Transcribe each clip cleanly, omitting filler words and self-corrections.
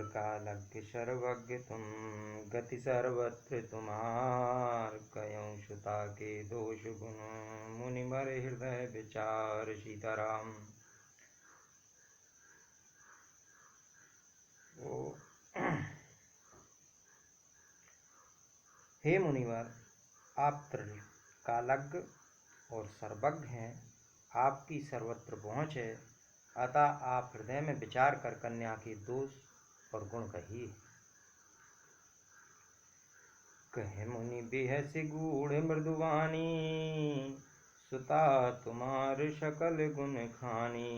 कालज्ञ सर्वज्ञ तुम, गति सर्वत्र तुम्हार, कयों सुता के दोष गुण, मुनिवर हृदय विचार। सीताराम। हे मुनिवर, आप त्रिकालज्ञ और सर्वज्ञ हैं, आपकी सर्वत्र पहुँच है, अतः आप हृदय में विचार कर कन्या के दोष और गुण कहिए। कहे मुनि बिहस गूढ़ मृदुवानी, सुता तुम्हार सकल गुण खानी,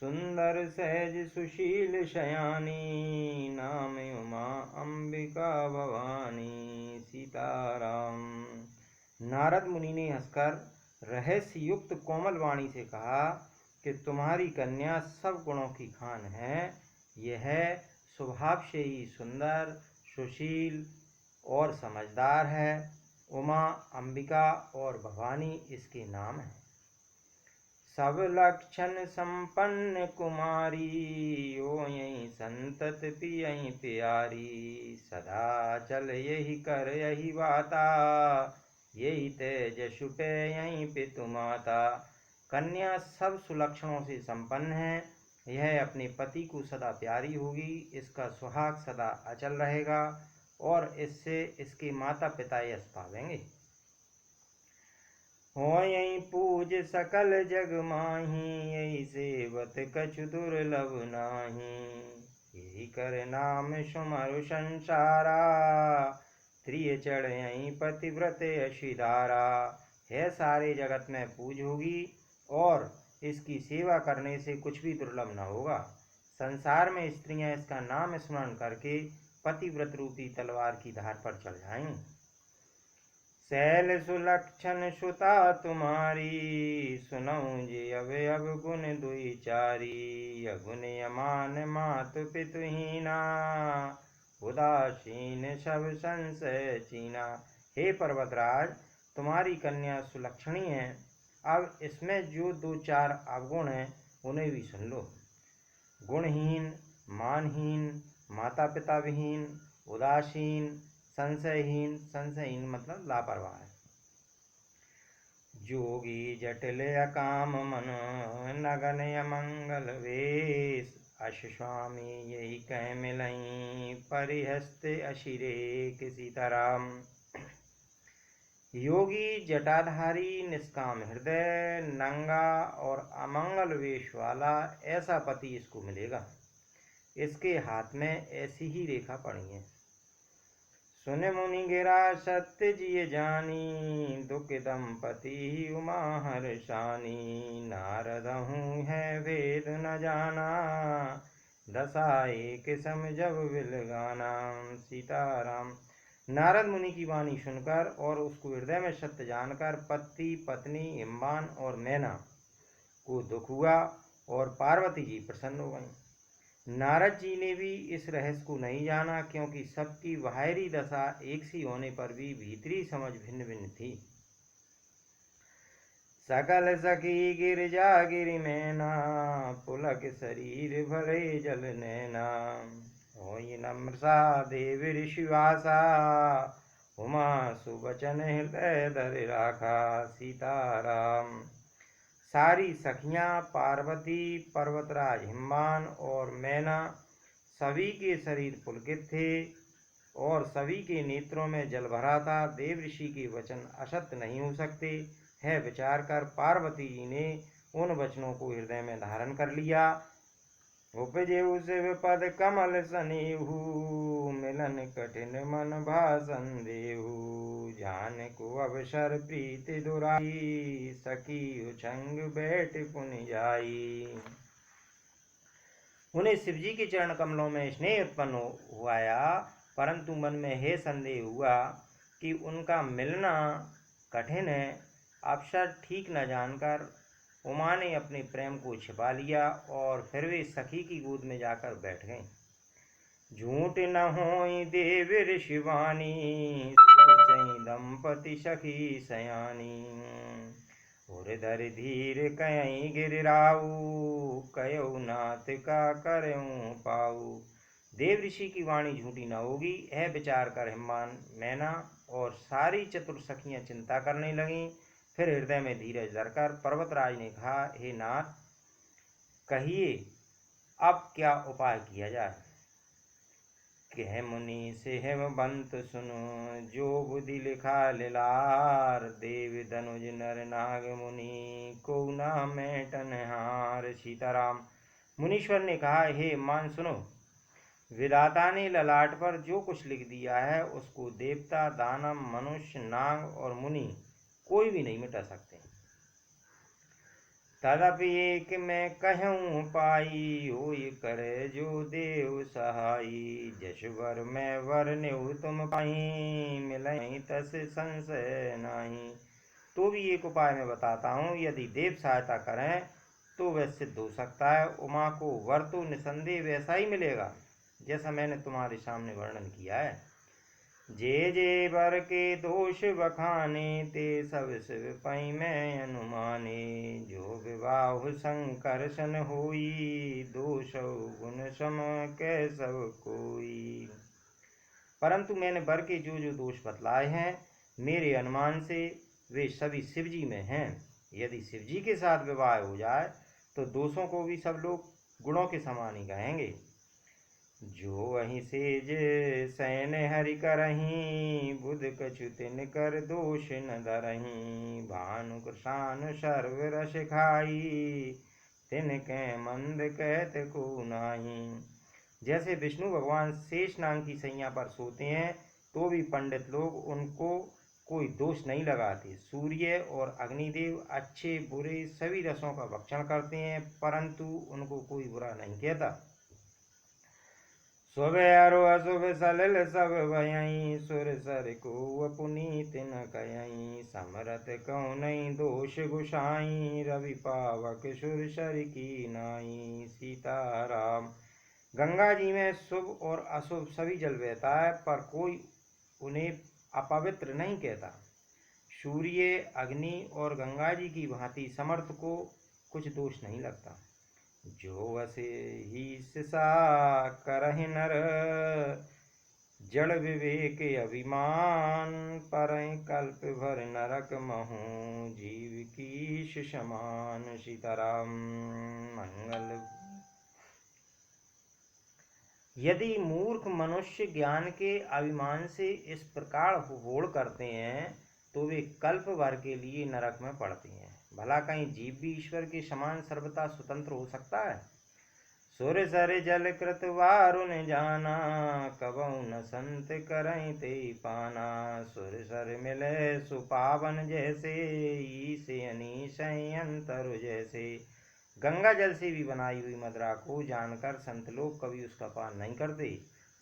सुंदर सहज सुशील शयानी, नाम उमा अंबिका भवानी। सीताराम। नारद मुनि ने हंसकर रहस्य युक्त कोमल वाणी से कहा कि तुम्हारी कन्या सब गुणों की खान है। यह स्वभाव से ही सुंदर, सुशील और समझदार है। उमा, अंबिका और भवानी इसके नाम हैं। सब लक्षण संपन्न कुमारी, ओ यही संतत पियई प्यारी, सदा चल यही कर यही बाता, यही तेज छुटे यहीं पितु माता। कन्या सब सुलक्षणों से संपन्न है। यह अपने पति को सदा प्यारी होगी, इसका सुहाग सदा अचल रहेगा और इससे इसके माता पिता यश पावेंगे। हो यही पूज सकल जग माही, यही सेवत कछु दुर्लभ नाही, यही कर नाम सुमरु संसारा, त्रिय चढ़ यहीं पतिव्रत अशिधारा। है सारे जगत में पूज होगी और इसकी सेवा करने से कुछ भी दुर्लभ न होगा। संसार में स्त्रियां इसका नाम स्मरण करके पतिव्रत रूपी तलवार की धार पर चढ़ जाएंगी। शैल सुलक्षण सुता तुम्हारी, सुनऊं जे अब गुण दुई चारी, अगुण यमान मातु पितुहीना, उदासीन सब संशय चीना। हे पर्वतराज, तुम्हारी कन्या सुलक्षणी है। अब इसमें जो दो चार अवगुण हैं उन्हें भी सुन लो। गुणहीन, मानहीन, माता पिता विहीन, उदासीन, संशयहीन। संशयहीन मतलब लापरवाह है। जोगी जटिल अकाम मन, नगन अमंगल वेश, अश स्वामी यही कह मिलई, परिहस्त अशिरे के। सीताराम। योगी, जटाधारी, निष्काम हृदय, नंगा और अमंगल वेश वाला ऐसा पति इसको मिलेगा। इसके हाथ में ऐसी ही रेखा पड़ी है। सुन मुनि गिरा सत्य जिय जानी, दुख दंपति उमा हर्षानी, नारद हूँ है वेद न जाना, दशा एक सम जब विलगाना। सीताराम। नारद मुनि की वाणी सुनकर और उसको हृदय में सत्य जानकर पति, पत्नी, इम्बान और मैना को दुख हुआ और पार्वती जी प्रसन्न हो गईं। नारद जी ने भी इस रहस्य को नहीं जाना, क्योंकि सबकी बाहरी दशा एक सी होने पर भी भीतरी समझ भिन्न भिन्न थी। सकल सखी गिरजा गिरि मैना, पुलक शरीर भरे जल नैना, होई नम्रता देव ऋषिवासा, उमा सुबचन हृदय धर राखा। सीताराम। सारी सखियां पार्वती, पर्वतराज हिमवान और मैना सभी के शरीर पुलकित थे और सभी के नेत्रों में जल भरा था। देव ऋषि के वचन असत्य नहीं हो सकते है विचार कर पार्वती जी ने उन वचनों को हृदय में धारण कर लिया। उपजेहु शिव पद कमल सनेहु, मिलन कठिन मन भाषण देहु, जान को अवसर प्रीति दुराई, सखी उछंग बैठ पुन जाई। उन्हें शिवजी के चरण कमलों में स्नेह उत्पन्न हुआ, परंतु मन में हे संदेह हुआ कि उनका मिलना कठिन है। अवसर ठीक न जानकर उमा ने अपने प्रेम को छिपा लिया और फिर वे सखी की गोद में जाकर बैठ गईं। झूठ न होई देव ऋषिवानी, सोचई दंपति सखी सयानी, और धर धीर कहीं गिराऊ, कयो नाथ का करऊं पाऊ। देव ऋषि की वाणी झूठी न होगी, यह विचार कर हिमवान मैना और सारी चतुर सखियां चिंता करने लगीं। फिर हृदय में धीरज धरकर पर्वतराज ने कहा, हे नाथ, कहिए अब क्या उपाय किया जाए। कह मुनि से हेमबंत सुनो, जो बुद्धि लिखा लिलार। देव धनुज नर नाग मुनि, को ना मेटन हार। सीताराम। मुनीश्वर ने कहा, हे मान सुनो, विधाता ने ललाट पर जो कुछ लिख दिया है उसको देवता, दानव, मनुष्य, नाग और मुनि कोई भी नहीं मिटा सकते। तदपि एक मैं कहूँ पाई, होई करे जो देव सहाई। जशवर में वर न्यू तुम पाई, मिलई तस संशय नाही। तो भी एक उपाय मैं बताता हूँ, यदि देव सहायता करें तो वह सिद्ध हो सकता है। उमा को वर तो निसंदेह वैसा ही मिलेगा जैसा मैंने तुम्हारे सामने वर्णन किया है। जे जे वर के दोष बखाने, ते सब शिव पै में अनुमाने। जो विवाह संकर्षण होई, दोष गुण सम कै सब कोई। परंतु मैंने वर के जो जो दोष बतलाए हैं, मेरे अनुमान से वे सभी शिवजी में हैं। यदि शिवजी के साथ विवाह हो जाए तो दोषों को भी सब लोग गुणों के समान ही कहेंगे। जो वहीं सेज सैन हरि करहीं, बुध कछु तिन कर दोष न धरहीं। भानु कृषानु सर्व रस खाई, तिनके मंद कहत को नाही। जैसे विष्णु भगवान शेष नाग की सैया पर सोते हैं तो भी पंडित लोग उनको कोई दोष नहीं लगाते। सूर्य और अग्निदेव अच्छे बुरे सभी रसों का भक्षण करते हैं, परंतु उनको कोई बुरा नहीं कहता। शुभ अरु अशुभ सलिल सब भयई, सुर सर को पुनीत न कयई। समरथ कहूँ नहीं दोष गुसाई, रवि पावक सुर सर की नाई। सीताराम। गंगा जी में शुभ और अशुभ सभी जल बहता है, पर कोई उन्हें अपवित्र नहीं कहता। सूर्य, अग्नि और गंगा जी की भांति समर्थ को कुछ दोष नहीं लगता। जो वसे ही सिसा करहि नर, जड़ विवेक अभिमान। पर कल्प भर नरक महू, जीव की समान। सीताराम। मंगल। यदि मूर्ख मनुष्य ज्ञान के अभिमान से इस प्रकार होड़ करते हैं तो वे कल्प भर के लिए नरक में पड़ते हैं। भला कहीं जीव भी ईश्वर के समान सर्वथा स्वतंत्र हो सकता है। सुर सर जल कृत वारुन जाना, कबहु न संत करई ते पाना। सुर सर मिले सुपावन जैसे, ईसे अनीश अंतर जैसे। गंगा जल से भी बनाई हुई मदिरा को जानकर संत लोग कभी उसका पान नहीं करते,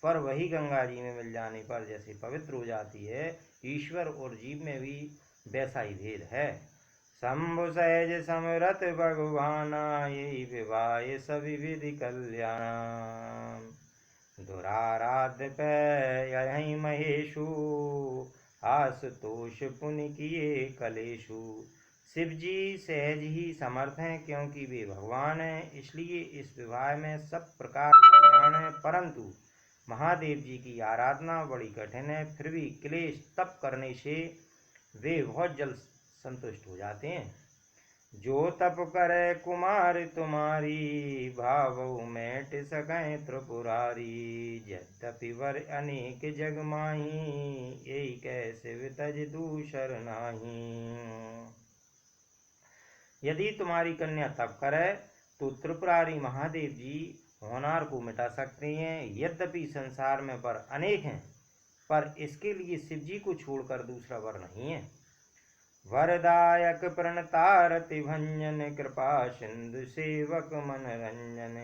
पर वही गंगा जी में मिल जाने पर जैसे पवित्र हो जाती है, ईश्वर और जीव में भी वैसा ही भेद है। शंभु सहज समरथ भगवाना, यही विवाह सभी विधि कल्याण। दुराराध्य पे यही महेशु, आशुतोष पुनि किए कलेशु। शिव जी सहज ही समर्थ हैं, क्योंकि वे भगवान हैं, इसलिए इस विवाह में सब प्रकार कल्याण है। परंतु महादेव जी की आराधना बड़ी कठिन है, फिर भी क्लेश तप करने से वे बहुत जल्द संतुष्ट हो जाते हैं। जो तप करे कुमार तुम्हारी, भावो मेट सकें त्रिपुरारी। यद्यपि वर अनेक जग माही, यही कैसे वितज दूसर नाही। यदि तुम्हारी कन्या तप करे तो त्रिपुरारी महादेव जी होनार को मिटा सकते हैं। यद्यपि संसार में वर अनेक हैं, पर इसके लिए शिव जी को छोड़कर दूसरा वर नहीं है। वरदायक प्रणतारति भंजन, कृपा सिंधु सेवक मन रंजन।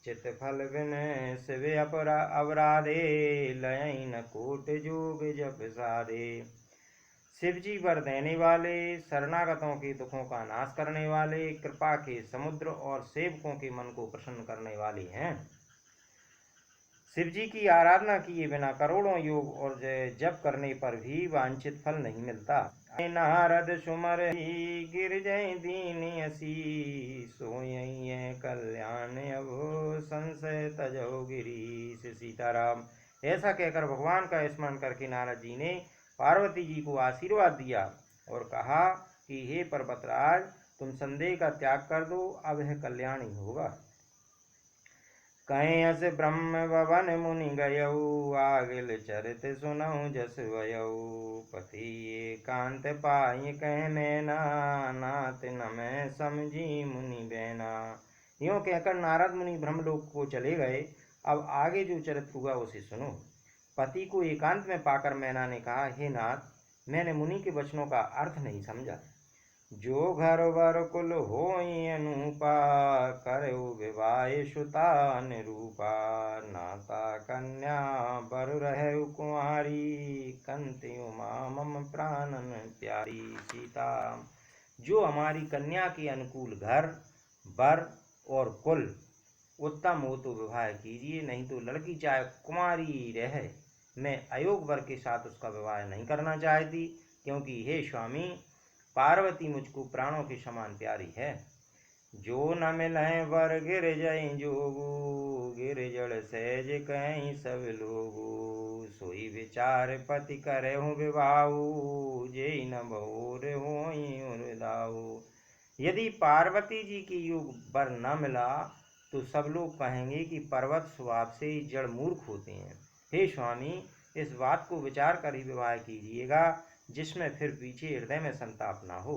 चित फल बिन शिव अपराधे, लय न कोट जोग जप साधे। शिव जी वर देने वाले, शरणागतों के दुखों का नाश करने वाले, कृपा के समुद्र और सेवकों के मन को प्रसन्न करने वाले हैं। शिव जी की आराधना किए बिना करोड़ों योग और जप करने पर भी वांछित फल नहीं मिलता। नारद सुमर ही गिर जय दीन असी, सोई कल्याण अब संशय तजो गिरीश। सीताराम। ऐसा कहकर भगवान का स्मरण करके नारद जी ने पार्वती जी को आशीर्वाद दिया और कहा कि हे पर्वतराज, तुम संदेह का त्याग कर दो, अब यह कल्याण ही होगा। कहीं अस ब्रह्म भवन मुनि गयऊ, आगिल चरित सुनऊ जस वयऊ। पति एकांत पाई कह मैना, नाथ न मैं समझी मुनि बैना। यूं कहकर नारद मुनि ब्रह्मलोक को चले गए। अब आगे जो चरित्र हुआ उसे सुनो। पति को एकांत में पाकर मैना ने कहा, हे नाथ, मैंने मुनि के वचनों का अर्थ नहीं समझा। जो घर वर कुल होई अनुपा, करऊ विवाह सुता निरूपा। नाता कन्या बर रहु कुंवारी, कंति उमा मम प्राणन प्यारी। सीता। जो हमारी कन्या के अनुकूल घर बर और कुल उत्तम हो तो विवाह कीजिए, नहीं तो लड़की चाहे कुंवारी रहे, मैं अयोग वर के साथ उसका विवाह नहीं करना चाहती, क्योंकि हे स्वामी, पार्वती मुझको प्राणों के समान प्यारी है। जो न मिले वर गिर जय जोगू, गिर जड़ सहज कहीं सब लोगू। सोई विचार पति करे हूँ विवाहू, जेई न बहुर होई उर्दाऊ। यदि पार्वती जी की युग वर न मिला तो सब लोग कहेंगे कि पर्वत स्वभाव से जड़ मूर्ख होते हैं। हे स्वामी, इस बात को विचार कर ही विवाह कीजिएगा, जिसमें फिर पीछे हृदय में संताप न हो।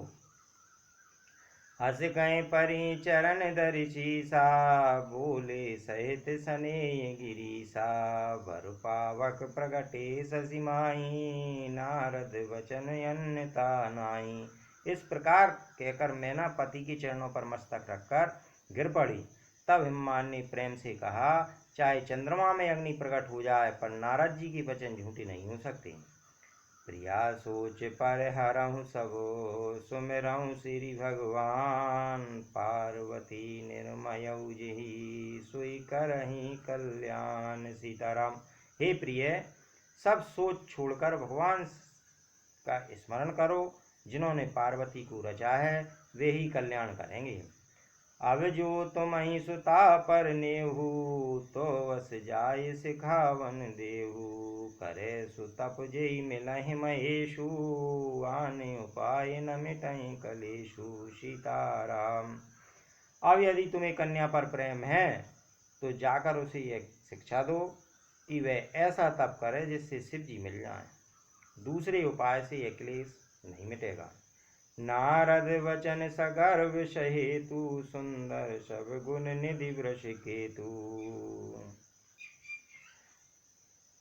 हस कहीं परी चरण धरि शीसा, बोले सहित सनेय गिरीसा। वर पावक प्रगटे शशि माही, नारद वचन अन्यथा नाई। इस प्रकार कहकर मैना पति के चरणों पर मस्तक रखकर गिर पड़ी। तब हिममान ने प्रेम से कहा, चाहे चंद्रमा में अग्नि प्रकट हो जाए, पर नारद जी के वचन झूठे नहीं हो सकते। प्रिया सोच पर हरहु सबो, सुमिरहु श्री भगवान। पार्वती निर्मयऊ जेहि, सोई करहि कल्याण। सीताराम। हे प्रिय, सब सोच छोड़कर भगवान का स्मरण करो। जिन्होंने पार्वती को रचा है वे ही कल्याण करेंगे। अब जो तुम ही सुता पर नेहू, तो वस जाय सिखावन देहू। करे सुतप जेहि मिलहि महेशु, आने उपाय न मिटहि कलेशु। सीताराम। अब यदि तुम्हें कन्या पर प्रेम है तो जाकर उसे एक शिक्षा दो कि वह ऐसा तप करे जिससे शिव जी मिल जाएं। दूसरे उपाय से यह क्लेश नहीं मिटेगा। नारद वचन सगर्भ सहेतु, सुंदर सब गुण निधि वृष केतु।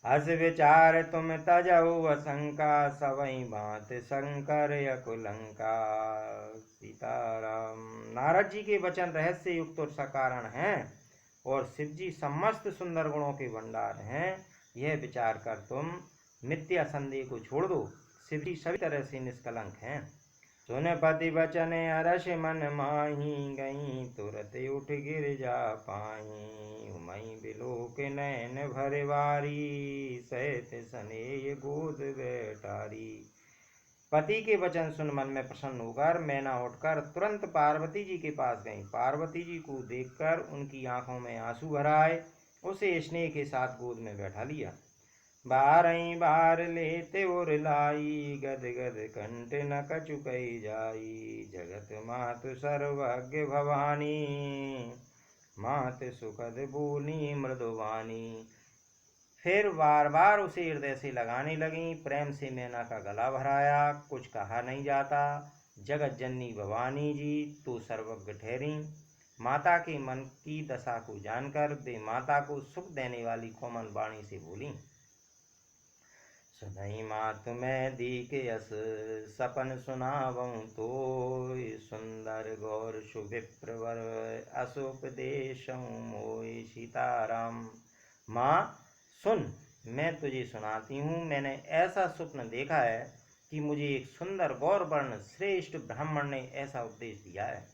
हस विचार तुम तजऊ असंका, सवई बात शंकर यकुलंका। सीताराम। नारद जी के वचन रहस्य युक्त और सकारण हैं और शिव जी समस्त सुंदर गुणों के भंडार हैं। यह विचार कर तुम मिथ्या संदेह को छोड़ दो। शिव जी सभी तरह से निष्कलंक हैं। सुन पति बचन अरस मन माही, गई तुरत उठ गिर जा पाई। उमई बिलोक नैन भरे वारी, सहित सनेय गोद बैठारी। पति के वचन सुन मन में प्रसन्न होकर मैना उठकर तुरंत पार्वती जी के पास गई। पार्वती जी को देखकर उनकी आंखों में आंसू भर आए। उसे स्नेह के साथ गोद में बैठा लिया। बारही बार लेते और लाई, गद गद कंठ न कछु कही जाई। जगत मातु सर्वज्ञ भवानी, मात सुखद बोली मृदुवानी। फिर बार बार उसे हृदय से लगाने लगी। प्रेम से मैना का गला भराया। कुछ कहा नहीं जाता। जगत जननी भवानी जी तो सर्वज्ञ ठहरी। माता के मन की दशा को जानकर वे माता को सुख देने वाली कोमल वाणी से बोली। सुनई मातु मैं दीक यस, सपन सुनावऊँ तो। सुंदर गौर सुविप्रवर, असुपदेशऊँ मोय। सीताराम। माँ सुन, मैं तुझे सुनाती हूँ। मैंने ऐसा स्वप्न देखा है कि मुझे एक सुंदर गौर वर्ण श्रेष्ठ ब्राह्मण ने ऐसा उपदेश दिया है।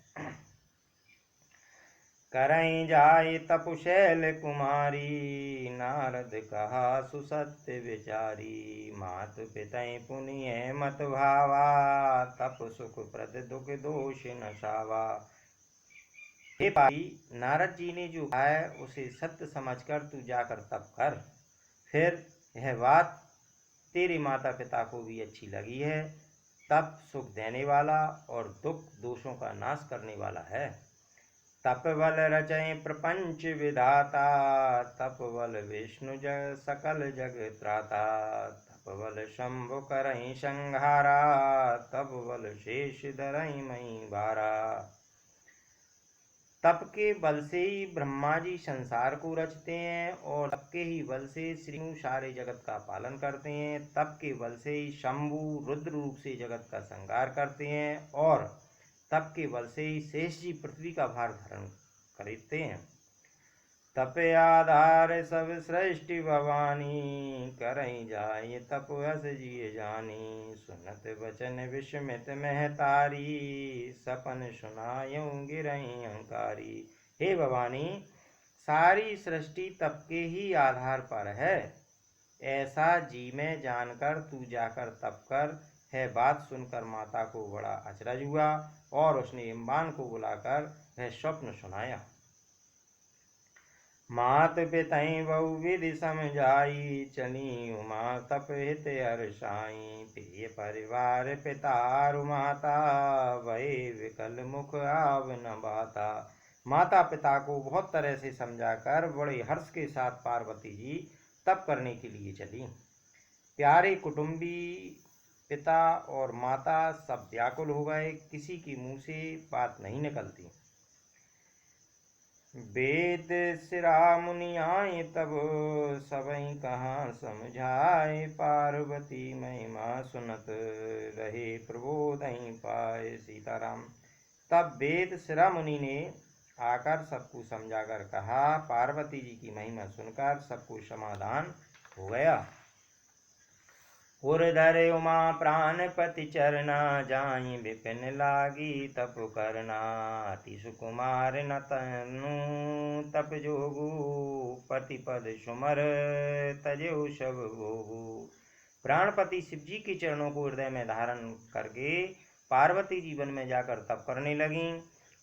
करई जाय तपुशैल कुमारी, नारद कहा सुसत्य विचारी। मात पितय पुनिय मत भावा, तप सुख प्रद दुख दोष न सावा। हे पापी, नारद जी ने जो कहा है उसे सत्य समझकर तू जाकर तप कर। फिर यह बात तेरे माता पिता को भी अच्छी लगी है। तप सुख देने वाला और दुख दोषों का नाश करने वाला है। तप बल रचय प्रपंच विधाता, तप बल विष्णु जग सकल जग त्राता। तप बल शंभु करहि संहारा, तप बल शेष धरहि मही भारा। तप के बल से ही ब्रह्मा जी संसार को रचते हैं और तप के ही बल से श्री सारे जगत का पालन करते हैं। तप के बल से ही शंभु रुद्र रूप से जगत का संहार करते हैं और तप के बल से ही शेष जी पृथ्वी का भार धारण करते हैं। तप आधार सब सृष्टि भवानी, करई जाय तप हस जिय जानी। सुनत वचन विस्मित महतारी, सपन सुनायूं गिरई अंकारी। हे भवानी, सारी सृष्टि तप के ही आधार पर है, ऐसा जी में जानकर तू जाकर तप कर। है बात सुनकर माता को बड़ा अचरज हुआ और उसने इम्बान को बुलाकर वह स्वप्न सुनाया। मात पितई बहुविधि समझाई, चली उमा तप हित हर्षाई। प्रिय परिवार पितारु माता, भय विकल मुख आव न बाता। माता पिता को बहुत तरह से समझाकर बड़े हर्ष के साथ पार्वती जी तप करने के लिए चली। प्यारे कुटुंबी पिता और माता सब व्याकुल हो गए, किसी के मुंह से बात नहीं निकलती। वेद सिरा मुनि आए तब, सबई कहाँ समझाए। पार्वती महिमा सुनत, रहे प्रबोधई पाए। सीताराम। तब वेद सिरा मुनि ने आकर सबको समझाकर कहा। पार्वती जी की महिमा सुनकर सबको समाधान हो गया। उर्धर उमा प्राणपति चरना, जाई विपिन लागी तप करना। अति सुकुमार न तनु तप जोगु, पति पद सुमर तजेउ सब भोगु। प्राणपति शिव जी के चरणों को हृदय में धारण करके पार्वती जी वन में जाकर तप करने लगी।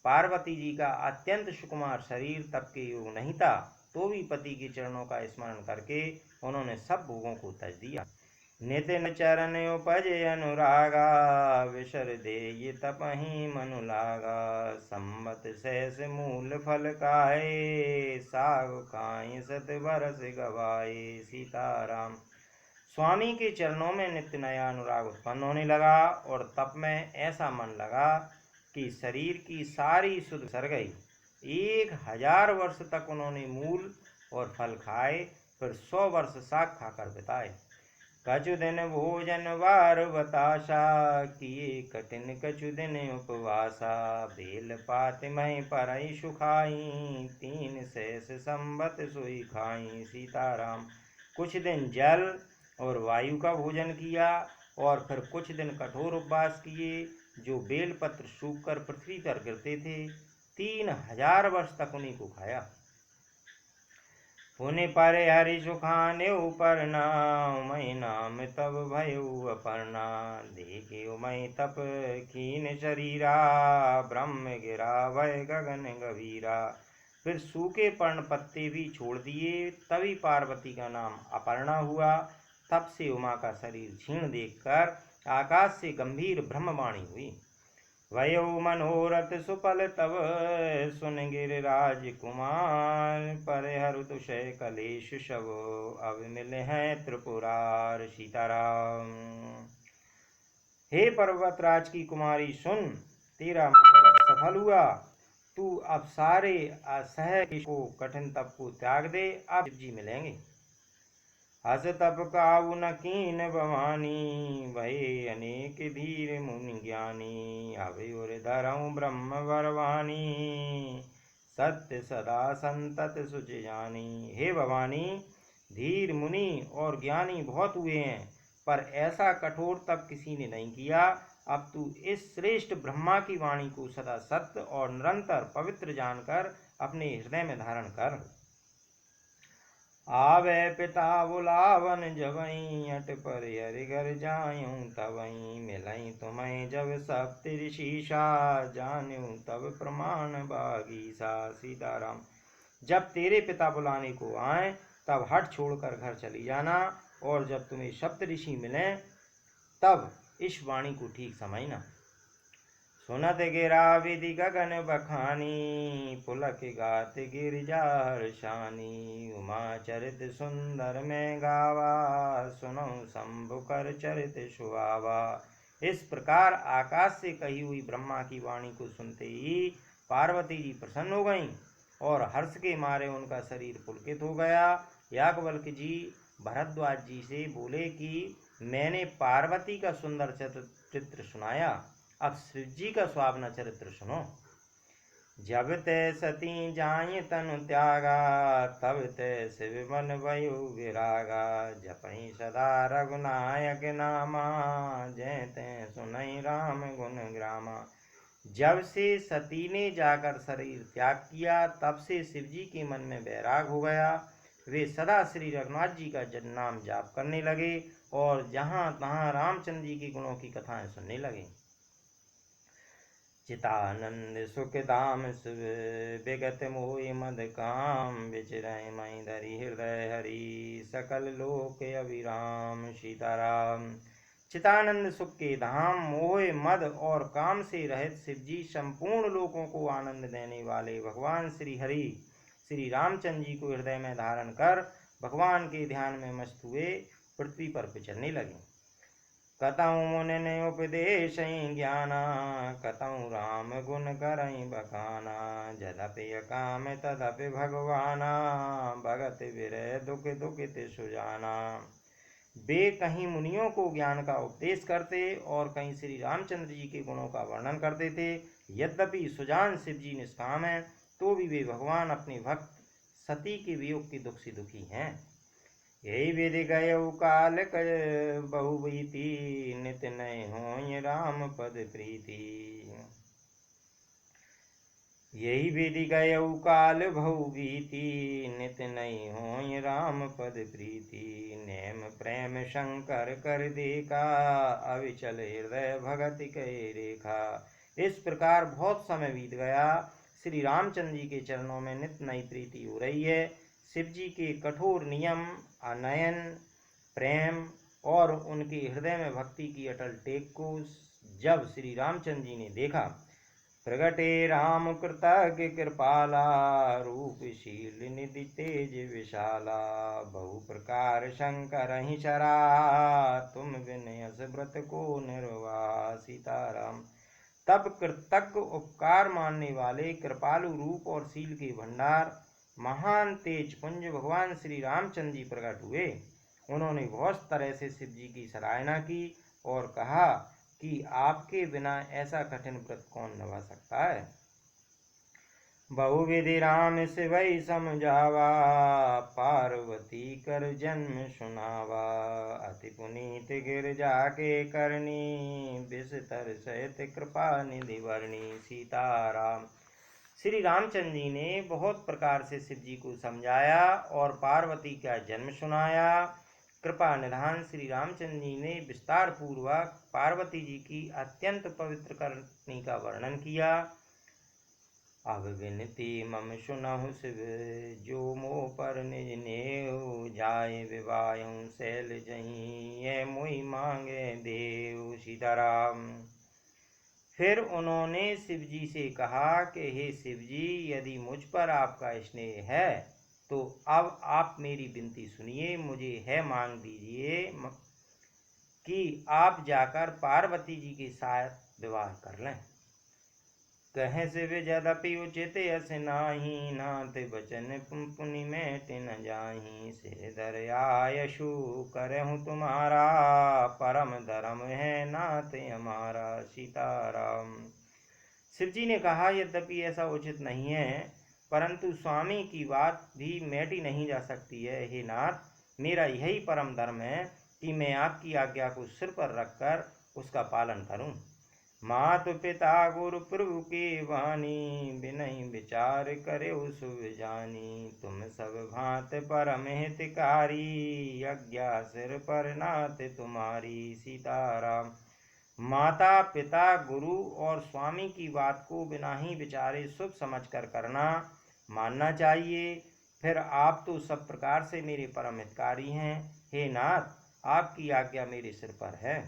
पार्वती जी का अत्यंत सुकुमार शरीर तप के योग नहीं था, तो भी पति के चरणों का स्मरण करके उन्होंने सब भोगों को तज दिया। नितिन चरण उपजे अनुरागा, विसर दे तपहि मनु लागा। सम्मत सहस मूल फल खाए, साग खाए सत बरस गवाए। सीताराम। स्वामी के चरणों में नित्य नया अनुराग उत्पन्न होने लगा और तप में ऐसा मन लगा कि शरीर की सारी सुध सर गई। 1000 वर्ष तक उन्होंने मूल और फल खाए, फिर 100 वर्ष साग खाकर बिताए। कछु दिन भोजन वार बताशा, किए कठिन कछु दिन उपवासा। बेल पात मही परई सुखाई, 3 शेष संबत सोई खाई। सीताराम। कुछ दिन जल और वायु का भोजन किया और फिर कुछ दिन कठोर उपवास किए, जो बेलपत्र सूखकर पृथ्वी पर गिरते थे। 3000 वर्ष तक उन्हीं को खाया। पुनि पर हरि सुखाने ऊपर मई नाम तब भयउ अपर्णा। देखे मई तप खीन शरीरा, ब्रह्म गिरा भय गगन गभीरा। फिर सूखे पर्ण पत्ते भी छोड़ दिए, तभी पार्वती का नाम अपर्णा हुआ। तब से उमा का शरीर क्षीण देखकर आकाश से गंभीर ब्रह्मवाणी हुई। वयो मनोरथ सुफल तब, सुन गिरिराज कुमार। पर हरु तुषय कलेश शव, अब मिले हैं त्रिपुरार। सीताराम। हे पर्वतराज की कुमारी सुन, तेरा मनोरथ सफल हुआ। तू अब सारे असह्य को कठिन तप को त्याग दे, अब शिव जी मिलेंगे। हस तप काऊ न कीन भवानी, भय अनेक धीर मुनि ज्ञानी। अभि उर धरऊँ ब्रह्म वरवानी, सत्य सदा संतत सुच जानी। हे भवानी, धीर मुनि और ज्ञानी बहुत हुए हैं, पर ऐसा कठोर तप किसी ने नहीं किया। अब तू इस श्रेष्ठ ब्रह्मा की वाणी को सदा सत्य और निरंतर पवित्र जानकर अपने हृदय में धारण कर। आवे पिता बुलावन जबई, अट पर हरि घर जायूं तबई, मिलई तुम्हें जब सप्तऋषिषा, जानूं तब प्रमाण बागीसा। सीताराम। जब तेरे पिता बुलाने को आए तब हट छोड़कर घर चली जाना, और जब तुम्हें सप्तऋषि मिलें तब इस वाणी को ठीक समझना। सुनत गिरा विधि गगन बखानी, पुलक गात गिरिजा हर्षानी, उमा चरित सुंदर में गावा, सुनो शंभु कर चरित सुहावा। इस प्रकार आकाश से कही हुई ब्रह्मा की वाणी को सुनते ही पार्वती जी प्रसन्न हो गईं और हर्ष के मारे उनका शरीर पुलकित हो गया। याज्ञवल्क्य जी भरद्वाज जी से बोले कि मैंने पार्वती का सुंदर चित्र सुनाया, अब शिव जी का सुहावना चरित्र सुनो। जब ते सती जाय तनु त्यागा, तब ते शिव मन भयो विरागा, जपई सदा रघुनायक नामा, जय ते सुनई राम गुण ग्रामा। जब से सती ने जाकर शरीर त्याग किया तब से शिव जी के मन में वैराग हो गया। वे सदा श्री रघुनाथ जी का नाम जाप करने लगे और जहाँ तहाँ रामचंद्र जी के गुणों की कथाएं सुनने लगे। चितानंद सुख धाम शिव, विगत मोहि मद काम, विचरय मई धरि हृदय हरि, सकल लोक अभिराम। सीताराम। चितानंद सुख के धाम, मोह मद और काम से रहित शिव जी संपूर्ण लोकों को आनंद देने वाले भगवान श्री हरि श्री रामचंद्र जी को हृदय में धारण कर भगवान के ध्यान में मस्त हुए पृथ्वी पर विचरने लगे। कतहु मुनि ने उपदेश ज्ञाना, कतहु राम गुण करई बखाना, जदपि काम तदपि भगवाना, भगत विरह दुख दुखित सुजाना। वे कहीं मुनियों को ज्ञान का उपदेश करते और कहीं श्री रामचंद्र जी के गुणों का वर्णन करते थे। यद्यपि सुजान शिव जी निष्काम हैं तो भी वे भगवान अपने भक्त सती के वियोग के दुख से दुखी हैं। यही विधि गयउ काल बहुबीती, नित नय होय राम पद प्रीति। यही विधि गयउ काल बहुबीती, नित नय होय राम पद प्रीति। नेम प्रेम शंकर कर देखा, अविचल हृदय भगति कै रेखा। इस प्रकार बहुत समय बीत गया। श्री रामचंद्र जी के चरणों में नित नई प्रीति हो रही है। शिव जी के कठोर नियम, अनयन, प्रेम और उनके हृदय में भक्ति की अटल टेक को जब श्री रामचंद्र जी ने देखा, प्रगटे राम कृतज्ञ कृपाला, रूपशील निधि तेज विशाला। बहु प्रकार शंकर ही चरा, तुम बिन यस व्रत को निर्वाह। सीताराम। तब कृतज्ञ उपकार मानने वाले कृपालु रूप और शील के भंडार महान तेज पुंज भगवान श्री रामचंद्र जी प्रकट हुए। उन्होंने बहुत तरह से शिव जी की सराहना की और कहा कि आपके बिना ऐसा कठिन व्रत कौन निभा सकता है। बहुविधि राम शिवई समझावा, पार्वती कर जन्म सुनावा। अति पुनीत गिरजा के करनी, विस्तर सहित कृपा निधि वर्णी। सीताराम। श्री रामचंद्र जी ने बहुत प्रकार से शिव जी को समझाया और पार्वती का जन्म सुनाया। कृपा निधान श्री रामचंद्र जी ने विस्तार पूर्वक पार्वती जी की अत्यंत पवित्र करनी का वर्णन किया। अब विनती मम सुनहु शिव, जो मोह पर निज नेव, जाय विवाहु शैल जहीं, ये मुई मांगे देव। सीताराम। फिर उन्होंने शिव जी से कहा कि हे शिव जी, यदि मुझ पर आपका स्नेह है तो अब आप मेरी विनती सुनिए, मुझे है मांग दीजिए कि आप जाकर पार्वती जी के साथ विवाह कर लें। कहे शिव यद्यपि उचित यस नाही, नाथ बचन पुनि में न जाही। से दरयायशु करहूँ तुम्हारा, परम धर्म है नाथ हमारा। सीताराम। शिव जी ने कहा, यद्यपि ऐसा उचित नहीं है, परंतु स्वामी की बात भी मेटी नहीं जा सकती है। हे नाथ, मेरा यही परम धर्म है कि मैं आपकी आज्ञा को सिर पर रखकर उसका पालन करूं। मातु पिता गुरु प्रभु की वाणी, बिनहि विचार करे सुभ जानी। तुम सब भांत परम हितकारी, यज्ञा सिर पर नाथ तुम्हारी। सीताराम। माता पिता गुरु और स्वामी की बात को बिना ही विचारे शुभ समझकर करना, मानना चाहिए। फिर आप तो सब प्रकार से मेरे परम हितकारी हैं। हे नाथ, आपकी आज्ञा मेरे सिर पर है।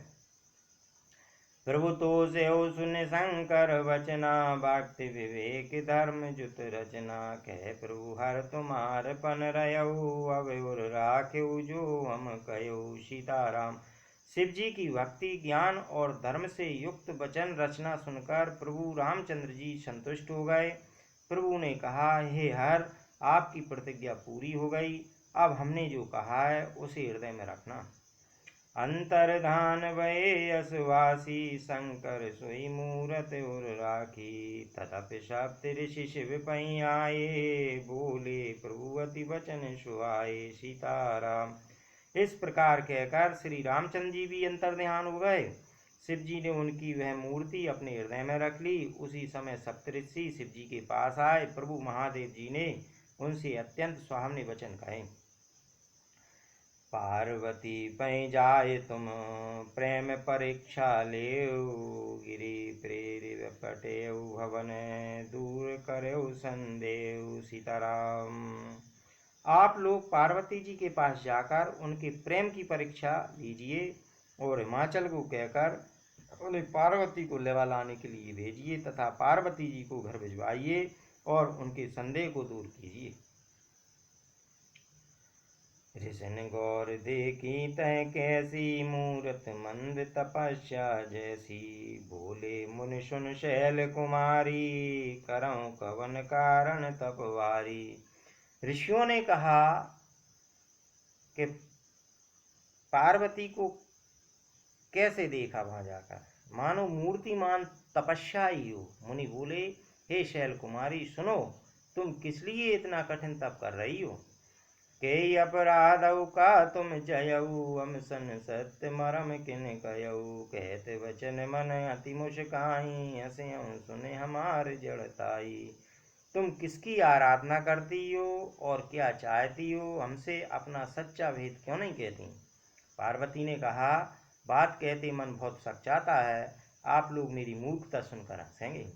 प्रभु तो सेव सुन शंकर वचना, भक्ति विवेक धर्म जुत रचना। कह प्रभु हर तुम्हार पन रयऊ, अब उर राख्यऊ जो हम कयऊ। सीताराम। शिव जी की भक्ति ज्ञान और धर्म से युक्त वचन रचना सुनकर प्रभु रामचंद्र जी संतुष्ट हो गए। प्रभु ने कहा, हे हर, आपकी प्रतिज्ञा पूरी हो गई। अब हमने जो कहा है उसे हृदय में रखना। अंतर्धान भये असवासी, शंकर सोई मूरत उर राखी। ततप सप्त ऋषि शिव पई आए, बोले प्रभु अति वचन सुहाए। सीताराम। इस प्रकार कहकर श्री रामचंद्र जी भी अंतर्ध्यान हो गए। शिव जी ने उनकी वह मूर्ति अपने हृदय में रख ली। उसी समय सप्तऋषि शिव जी के पास आए। प्रभु महादेव जी ने उनसे अत्यंत सुहावने वचन कहे। पार्वती पै जाए तुम प्रेम परीक्षा लेऊ, गिरि प्रेरिव पटेऊ भवन दूर करेऊ संदेव। सीताराम। आप लोग पार्वती जी के पास जाकर उनके प्रेम की परीक्षा लीजिए और हिमाचल को कहकर उन्हें पार्वती को लेवा लाने के लिए भेजिए तथा पार्वती जी को घर भिजवाइए और उनके संदेह को दूर कीजिए। ऋषिन गौर देखी तय कैसी, मूरत मंद तपस्या जैसी। बोले मुनि सुन शैल कुमारी, करऊं कवन कारण तपवारी। ऋषियों ने कहा कि पार्वती को कैसे देखा वहां जाकर, मानो मूर्तिमान तपस्या ही हो। मुनि बोले, हे शैल कुमारी सुनो, तुम किस लिए इतना कठिन तप कर रही हो। के अपराधौ का तुम जयऊ, हम सन सत्य मरम किन कयऊ। कहते वचन मन अति मुस्काई, हंस्यऊ सुने हमार जड़ताई। तुम किसकी आराधना करती हो और क्या चाहती हो, हमसे अपना सच्चा भेद क्यों नहीं कहती। पार्वती ने कहा, बात कहते मन बहुत सच्चाता है, आप लोग मेरी मूर्खता सुनकर हंसेंगे।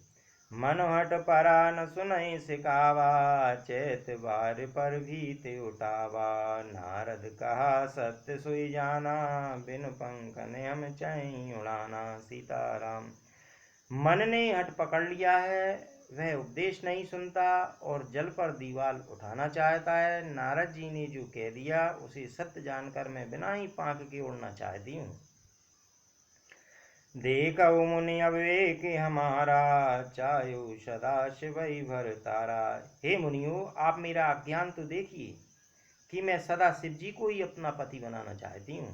मनोहट परा न सुनई सिकावा, चैत बार पर भीत उठावा। नारद कहा सत्य सोई जाना, बिन पंख ने हम चैं उड़ाना। सीताराम। मन ने हट पकड़ लिया है, वह उपदेश नहीं सुनता और जल पर दीवाल उठाना चाहता है। नारद जी ने जो कह दिया उसे सत्य जानकर मैं बिना ही पांख के उड़ना चाहती हूँ। देखो मुनि अविवेक हमारा, चायो सदा शिवई भर तारा। हे मुनियो, आप मेरा अज्ञान तो देखिए कि मैं सदा शिव जी को ही अपना पति बनाना चाहती हूँ।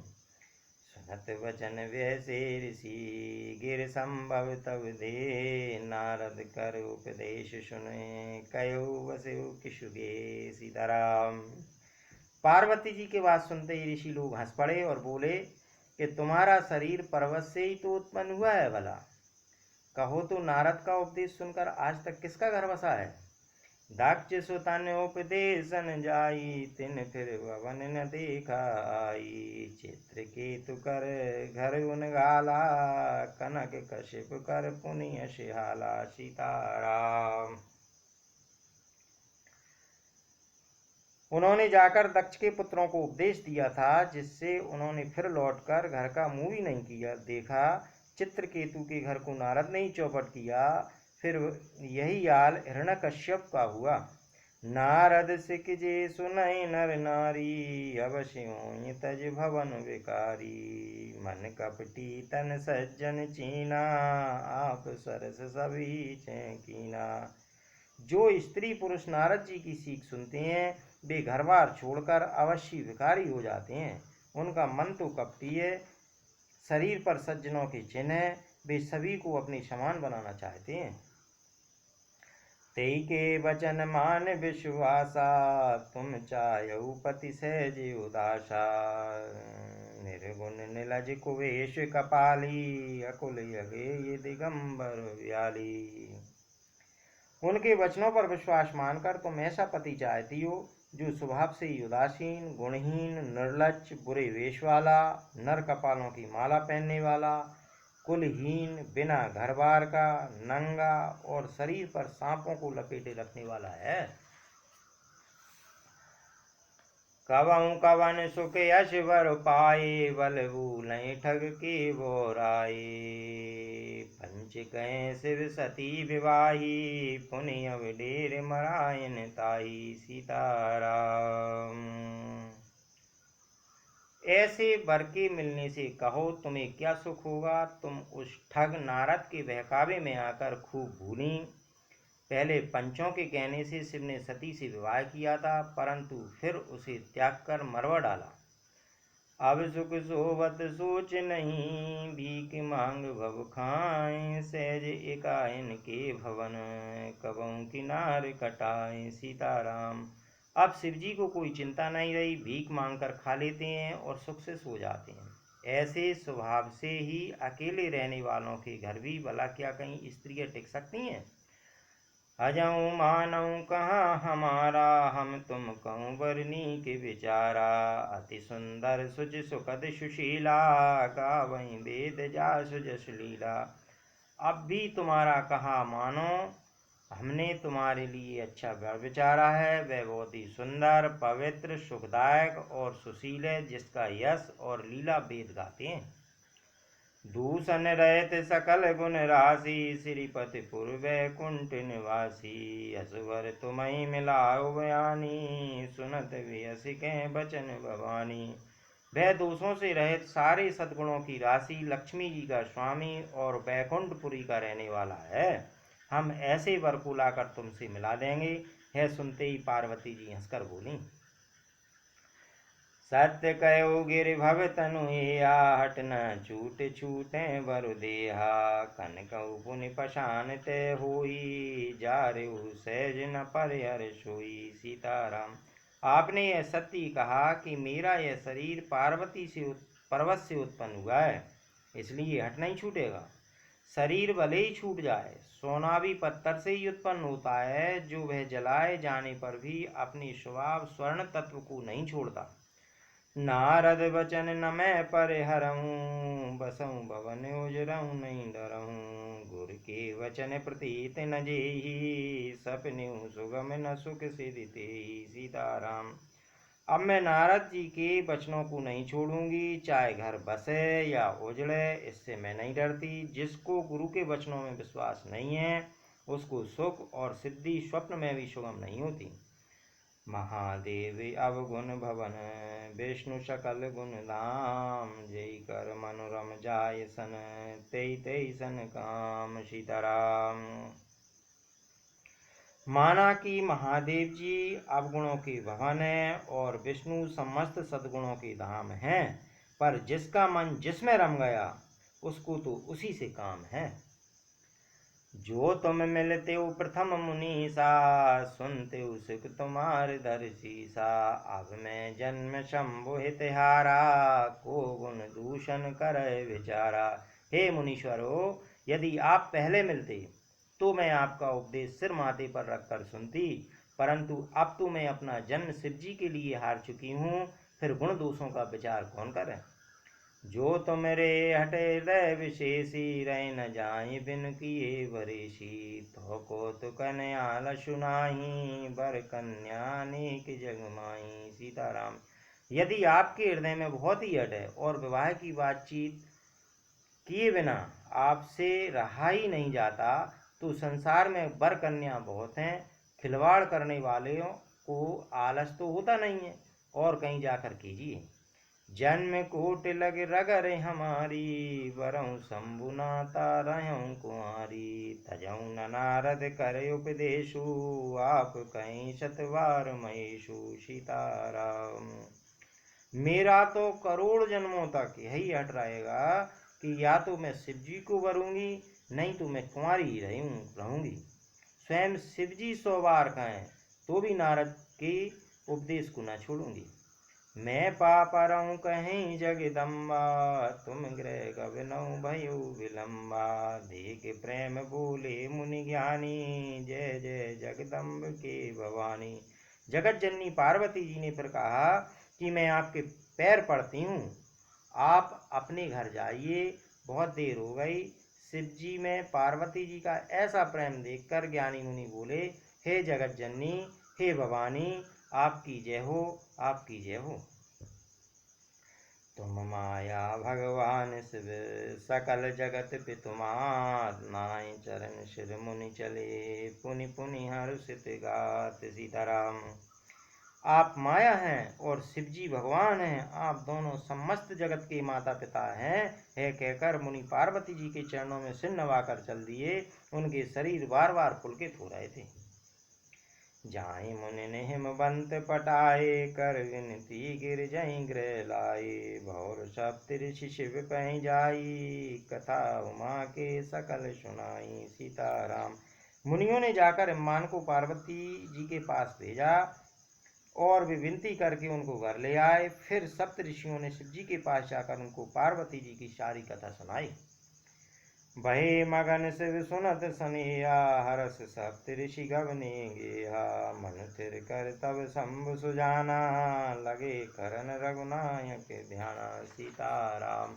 सुनत वचन वैसे ऋषि, गिर संभव तब दे। नारद कर उपदेश सुने, कयो वसु किशुगे। सीताराम। पार्वती जी के बात सुनते ही ऋषि लोग हंस पड़े और बोले कि तुम्हारा शरीर पर्वत से ही तो उत्पन्न हुआ है भला। कहो तो नारद का उपदेश सुनकर आज तक किसका घर बसा है। दक्ष सुतन उपदेशन जाई, तिन फिर भवन न देखा आई। चित्र केतु कर घर उन गाला, कनक कश्यप कर पुण्य शिहाला। सीताराम। उन्होंने जाकर दक्ष के पुत्रों को उपदेश दिया था, जिससे उन्होंने फिर लौटकर घर का मुंह भी नहीं किया देखा। चित्रकेतु के घर को नारद ने ही चौपट किया। फिर यही हाल हिरण्यकश्यप का हुआ। नारद सिक जे सुनई नर नारी, अवश्य तज भवन विकारी। मन कपटी तन सज्जन चीना, आप सरस सभी चैकीना। जो स्त्री पुरुष नारद जी की सीख सुनते हैं वे घर बार छोड़कर अवश्य विकारी हो जाते हैं। उनका मन तो कपटी है, शरीर पर सज्जनों के चिन्ह है, वे सभी को अपने समान बनाना चाहते हैं। तेई के वचन मान विश्वासा, तुम चाहऊ पति सहज उदासा। निर्गुण निलज कुवेश कपाली, अकुल यगे ये दिगंबर व्याली। उनके वचनों पर विश्वास मानकर तुम ऐसा पति चाहती हो जो स्वभाव से ही उदासीन, गुणहीन, निर्लज, बुरे वेश वाला, नर कपालों की माला पहनने वाला, कुलहीन, बिना घर बार का, नंगा और शरीर पर सांपों को लपेटे रखने वाला है। कवं कवन सुख यश वर पाए, बल भूलें ठग के बोराए। पंच कहें शिव सती विवाही, पुनि अब डेर मरायन ताई। सीताराम। ऐसे वर के मिलने से कहो तुम्हें क्या सुख होगा। तुम उस ठग नारद के बहकावे में आकर खूब भूली। पहले पंचों के कहने से शिव ने सती से विवाह किया था, परंतु फिर उसे त्याग कर मरवा डाला। अब सुख सोवत सोच नहीं, भीख मांग भव खाए। सहज एकायन के भवन, कबहु किनार कटाए। सीताराम। अब शिवजी को कोई चिंता नहीं रही, भीख मांग कर खा लेते हैं और सुख से सो जाते हैं। ऐसे स्वभाव से ही अकेले रहने वालों के घर भी भला क्या कहीं स्त्रियां टिक सकती हैं। अजऊ मानऊ कहाँ हमारा, हम तुम कहूँ बरनी के विचारा। अति सुंदर सुच सुखद सुशीला, गावहीं वेद जासु जस लीला। अब भी तुम्हारा कहा मानो, हमने तुम्हारे लिए अच्छा वर विचारा है। वह बहुत ही सुंदर, पवित्र, सुखदायक और सुशील है, जिसका यश और लीला वेद गाते हैं। दूषण रहित सकल गुण राशि, श्रीपति पूर्व कुंठ निवासी। असवर तुम्हें मिलाओ बयानी, सुनत व्यस के बचन भवानी। वह दोषों से रहित सारे सद्गुणों की राशि, लक्ष्मी जी का स्वामी और बैकुंठपुरी का रहने वाला है। हम ऐसे वर को लाकर तुमसे मिला देंगे। है सुनते ही पार्वती जी हंसकर बोली, सत्य कहो गिर भव तनु या, हट न छूट छूटे वरु देहा। कनकऊ पुनि पशान ते होई, जारेऊ सहज न पर हर सोई। सीताराम। आपने यह सत्य कहा कि मेरा यह शरीर पार्वती से पर्वत से उत्पन्न हुआ है, इसलिए हट नहीं छूटेगा। शरीर भले ही छूट जाए, सोना भी पत्थर से ही उत्पन्न होता है, जो वह जलाए जाने पर भी अपने स्वभाव स्वर्ण तत्व को नहीं छोड़ता। नारद बचन न मैं पर हरऊँ, बसऊँ भवन उजरऊँ नहीं डरऊँ। गुर के वचन प्रतीत न जेहि, सपनेऊ सुगम न सुख सिधि तेहि। सीताराम। अब मैं नारद जी के वचनों को नहीं छोड़ूंगी, चाहे घर बसे या उजड़े, इससे मैं नहीं डरती। जिसको गुरु के वचनों में विश्वास नहीं है, उसको सुख और सिद्धि स्वप्न में भी सुगम नहीं होती। महादेव अवगुण भवन, विष्णु सकल गुण धाम। जय कर मनोरम जाय सन, तेई तेई सन काम। सीताराम। माना कि महादेव जी अवगुणों के भवन है और विष्णु समस्त सद्गुणों के धाम हैं, पर जिसका मन जिसमें रम गया उसको तो उसी से काम है। जो तुम मिलते हो प्रथम मुनीसा, सुनते हो सुख तुम्हार दर्शीसा। अब मैं जन्म शंभु हितहारा, को गुण दूषण करे विचारा। हे मुनीश्वरो, यदि आप पहले मिलते तो मैं आपका उपदेश सिर माथे पर रखकर सुनती, परंतु अब तो मैं अपना जन्म शिव जी के लिए हार चुकी हूँ, फिर गुण दोषों का विचार कौन करे। जो तुमरे हटे हृदय विशेषी, रह न जाए बिन किए वरेशी। तो को तो कन्या सुनाही, बर कन्या अनेक जग माही। सीताराम। यदि आपके हृदय में बहुत ही हट है और विवाह की बातचीत किए बिना आपसे रहा ही नहीं जाता, तो संसार में बर कन्या बहुत हैं। खिलवाड़ करने वालों को आलस तो होता नहीं है, और कहीं जाकर कीजिए। जन्म कोट लग रगर हमारी, वरऊ शंभुनाता रहूं कुंवारी। तजऊ न नारद कर उपदेशु, आप कहीं शतवार महेशु। सीताराम। मेरा तो करोड़ जन्मों तक यही हट रहेगा कि या तो मैं शिव जी को वरूंगी, नहीं तो मैं कुंवारी ही रहूंगी। स्वयं शिव जी 100 बार कहें तो भी नारद के उपदेश को न छोड़ूंगी। मैं पापरऊँ कहीं जगदम्बा, तुम गृह गगनौ भयो विलम्बा। देख प्रेम बोले मुनि ज्ञानी, जय जय जगदम्ब के भवानी। जगत जननी पार्वती जी ने फिर कहा कि मैं आपके पैर पड़ती हूँ, आप अपने घर जाइए, बहुत देर हो गई। शिव जी में पार्वती जी का ऐसा प्रेम देखकर ज्ञानी मुनि बोले, हे जगत जननी, हे भवानी, आपकी जय हो, आपकी जय हो। तुम माया भगवान शिव, सकल जगत पितुमात। नाय चरण शिर मुनि चले, पुनि पुनि हर्षित गात। सीताराम। आप माया हैं और शिव जी भगवान हैं, आप दोनों समस्त जगत के माता पिता हैं। है कहकर मुनि पार्वती जी के चरणों में सिर नवाकर चल दिए। उनके शरीर बार बार पुलकित हो रहे थे। जाहि मुनि ने हिमवंत पटाए, कर विनती गिर जहीं गृह लाए। भौर सप्तऋषि शिव पहि जाई, कथा उमा के सकल सुनाई। सीताराम। मुनियों ने जाकर हिमवान को पार्वती जी के पास भेजा और वे विनती करके उनको घर ले आए। फिर सप्त ऋषियों ने शिव जी के पास जाकर उनको पार्वती जी की सारी कथा सुनाई। भये मगन शिव सुनत सनिया, हरस सप्त ऋषि गगने गेहा। मन थिर कर तब शंभु सुजाना, लगे करन रघुनायक ध्याना। सीताराम।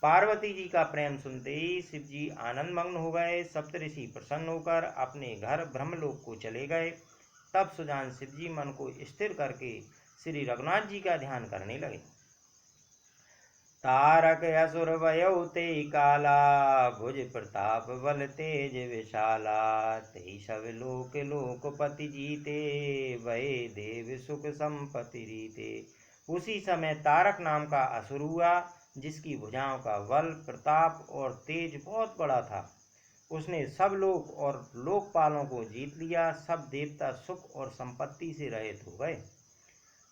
पार्वती जी का प्रेम सुनते ही शिव जी आनंद मग्न हो गए। सप्तऋषि प्रसन्न होकर अपने घर ब्रह्मलोक को चले गए। तब सुजान शिव जी मन को स्थिर करके श्री रघुनाथ जी का ध्यान करने लगे। तारक असुर वयौ ते काला, भुज प्रताप बल तेज विशाला। तेई सब लोक लोकपति जीते, भये देव सुख संपत्ति रीते। उसी समय तारक नाम का असुर हुआ, जिसकी भुजाओं का बल, प्रताप और तेज बहुत बड़ा था। उसने सब लोक और लोकपालों को जीत लिया। सब देवता सुख और संपत्ति से रहित हो गए।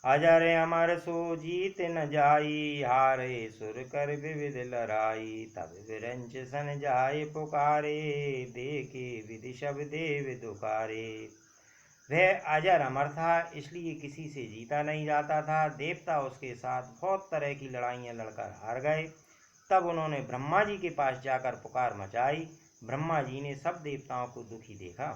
अजर अमर सो जीत न जाई, हारे सुर कर विविध लड़ाई। तब विरंच सन जाए पुकारे, देखे विधि सब देव दुकारे। वह अजर अमर था, इसलिए किसी से जीता नहीं जाता था। देवता उसके साथ बहुत तरह की लड़ाइयाँ लड़कर हार गए। तब उन्होंने ब्रह्मा जी के पास जाकर पुकार मचाई। ब्रह्मा जी ने सब देवताओं को दुखी देखा।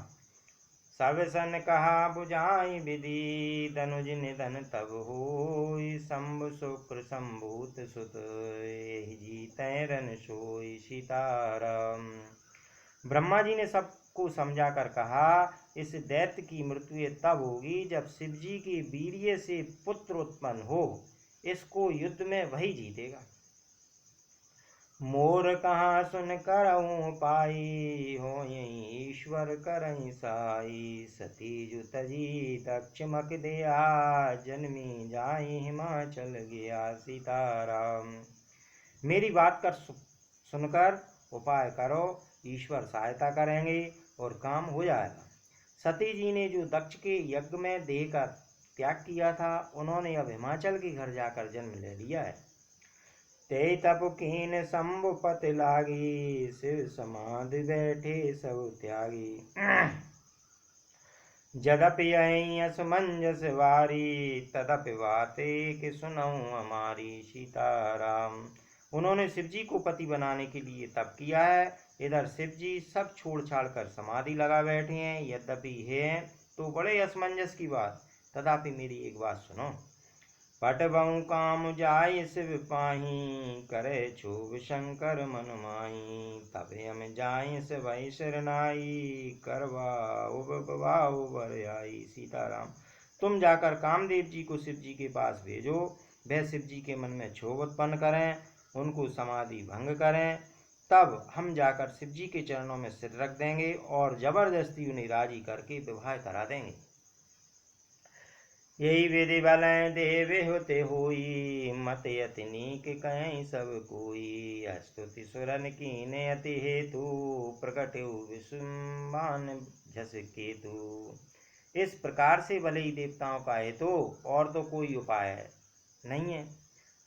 सब सन कहा बुझाई विधि, धनुज निधन तब होई। शंभु शुक्र संभूत सुत, एहि जीतै रन सोई। सीताराम। ब्रह्मा जी ने सबको समझा कर कहा, इस दैत्य की मृत्यु तब होगी जब शिव जी के वीर्य से पुत्र उत्पन्न हो। इसको युद्ध में वही जीतेगा। मोर कहाँ सुन करऊँ पाई, हो ईश्वर करई साई। सती जु तजी दक्ष मक दिया, जन्मी जाई हिमाचल गया। सीताराम। मेरी बात कर सुनकर उपाय करो, ईश्वर सहायता करेंगे और काम हो जाएगा। सती जी ने जो दक्ष के यज्ञ में देह का त्याग किया था, उन्होंने अब हिमाचल के घर जाकर जन्म ले लिया है। ते तप कीन शंभु पति लागी, शिव समाधि बैठे सब त्यागी। जदपि यही असमंजस वारी, तदपि बाते कि सुनऊं हमारी। सीताराम। उन्होंने शिव जी को पति बनाने के लिए तप किया है। इधर शिव जी सब छोड़ छाड़ कर समाधि लगा बैठे हैं। यद्यपि है तो बड़े असमंजस की बात, तथापि मेरी एक बात सुनो। पटबऊ काम जाय शिव पाही, करे क्षोभ शंकर मन माही। तब हम जाय शिवै शरनाई, करवा उबाऊ बर आई। सीताराम। तुम जाकर कामदेव जी को शिव जी के पास भेजो। वह शिव जी के मन में क्षोभ उत्पन्न करें, उनको समाधि भंग करें। तब हम जाकर शिव जी के चरणों में सिर रख देंगे और जबरदस्ती उन्हें राजी करके विवाह करा देंगे। यही विधि बल देव होते होई, मत अति नीक कहीं सब कोई। स्तुति सुरन कीन अति हेतु, प्रकट विषुमान झस केतु। इस प्रकार से भले ही देवताओं का हेतु और तो कोई उपाय नहीं है।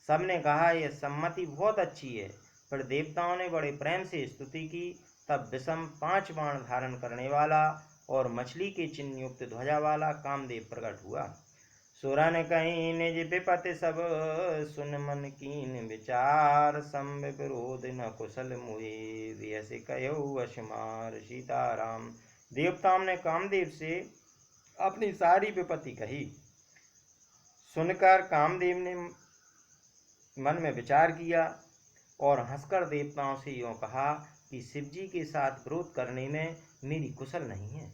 सबने कहा यह सम्मति बहुत अच्छी है। पर देवताओं ने बड़े प्रेम से स्तुति की। तब विषम 5 बाण धारण करने वाला और मछली के चिन्ह युक्त ध्वजा वाला कामदेव प्रकट हुआ। सुरन कहीं निज विपति सब, सुन मन कीन विचार, संग विरोध न कुशल मुए, व्यस कयो वश मार। सीताराम। देवताओं ने कामदेव से अपनी सारी विपत्ति कही। सुनकर कामदेव ने मन में विचार किया और हंसकर देवताओं से यूं कहा कि शिवजी के साथ विरोध करने में मेरी कुशल नहीं है।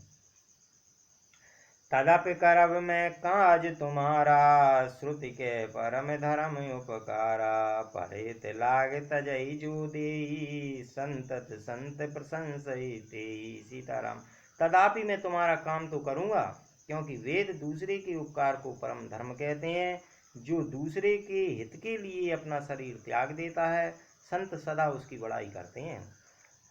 तदपि करब मैं काज तुम्हारा, श्रुति के परम धर्म उपकारा, परेत लाग तजई जो देई, संतत संत प्रशंसई तेई। सीताराम। तदापि मैं तुम्हारा काम तो करूंगा, क्योंकि वेद दूसरे के उपकार को परम धर्म कहते हैं। जो दूसरे के हित के लिए अपना शरीर त्याग देता है, संत सदा उसकी बड़ाई करते हैं।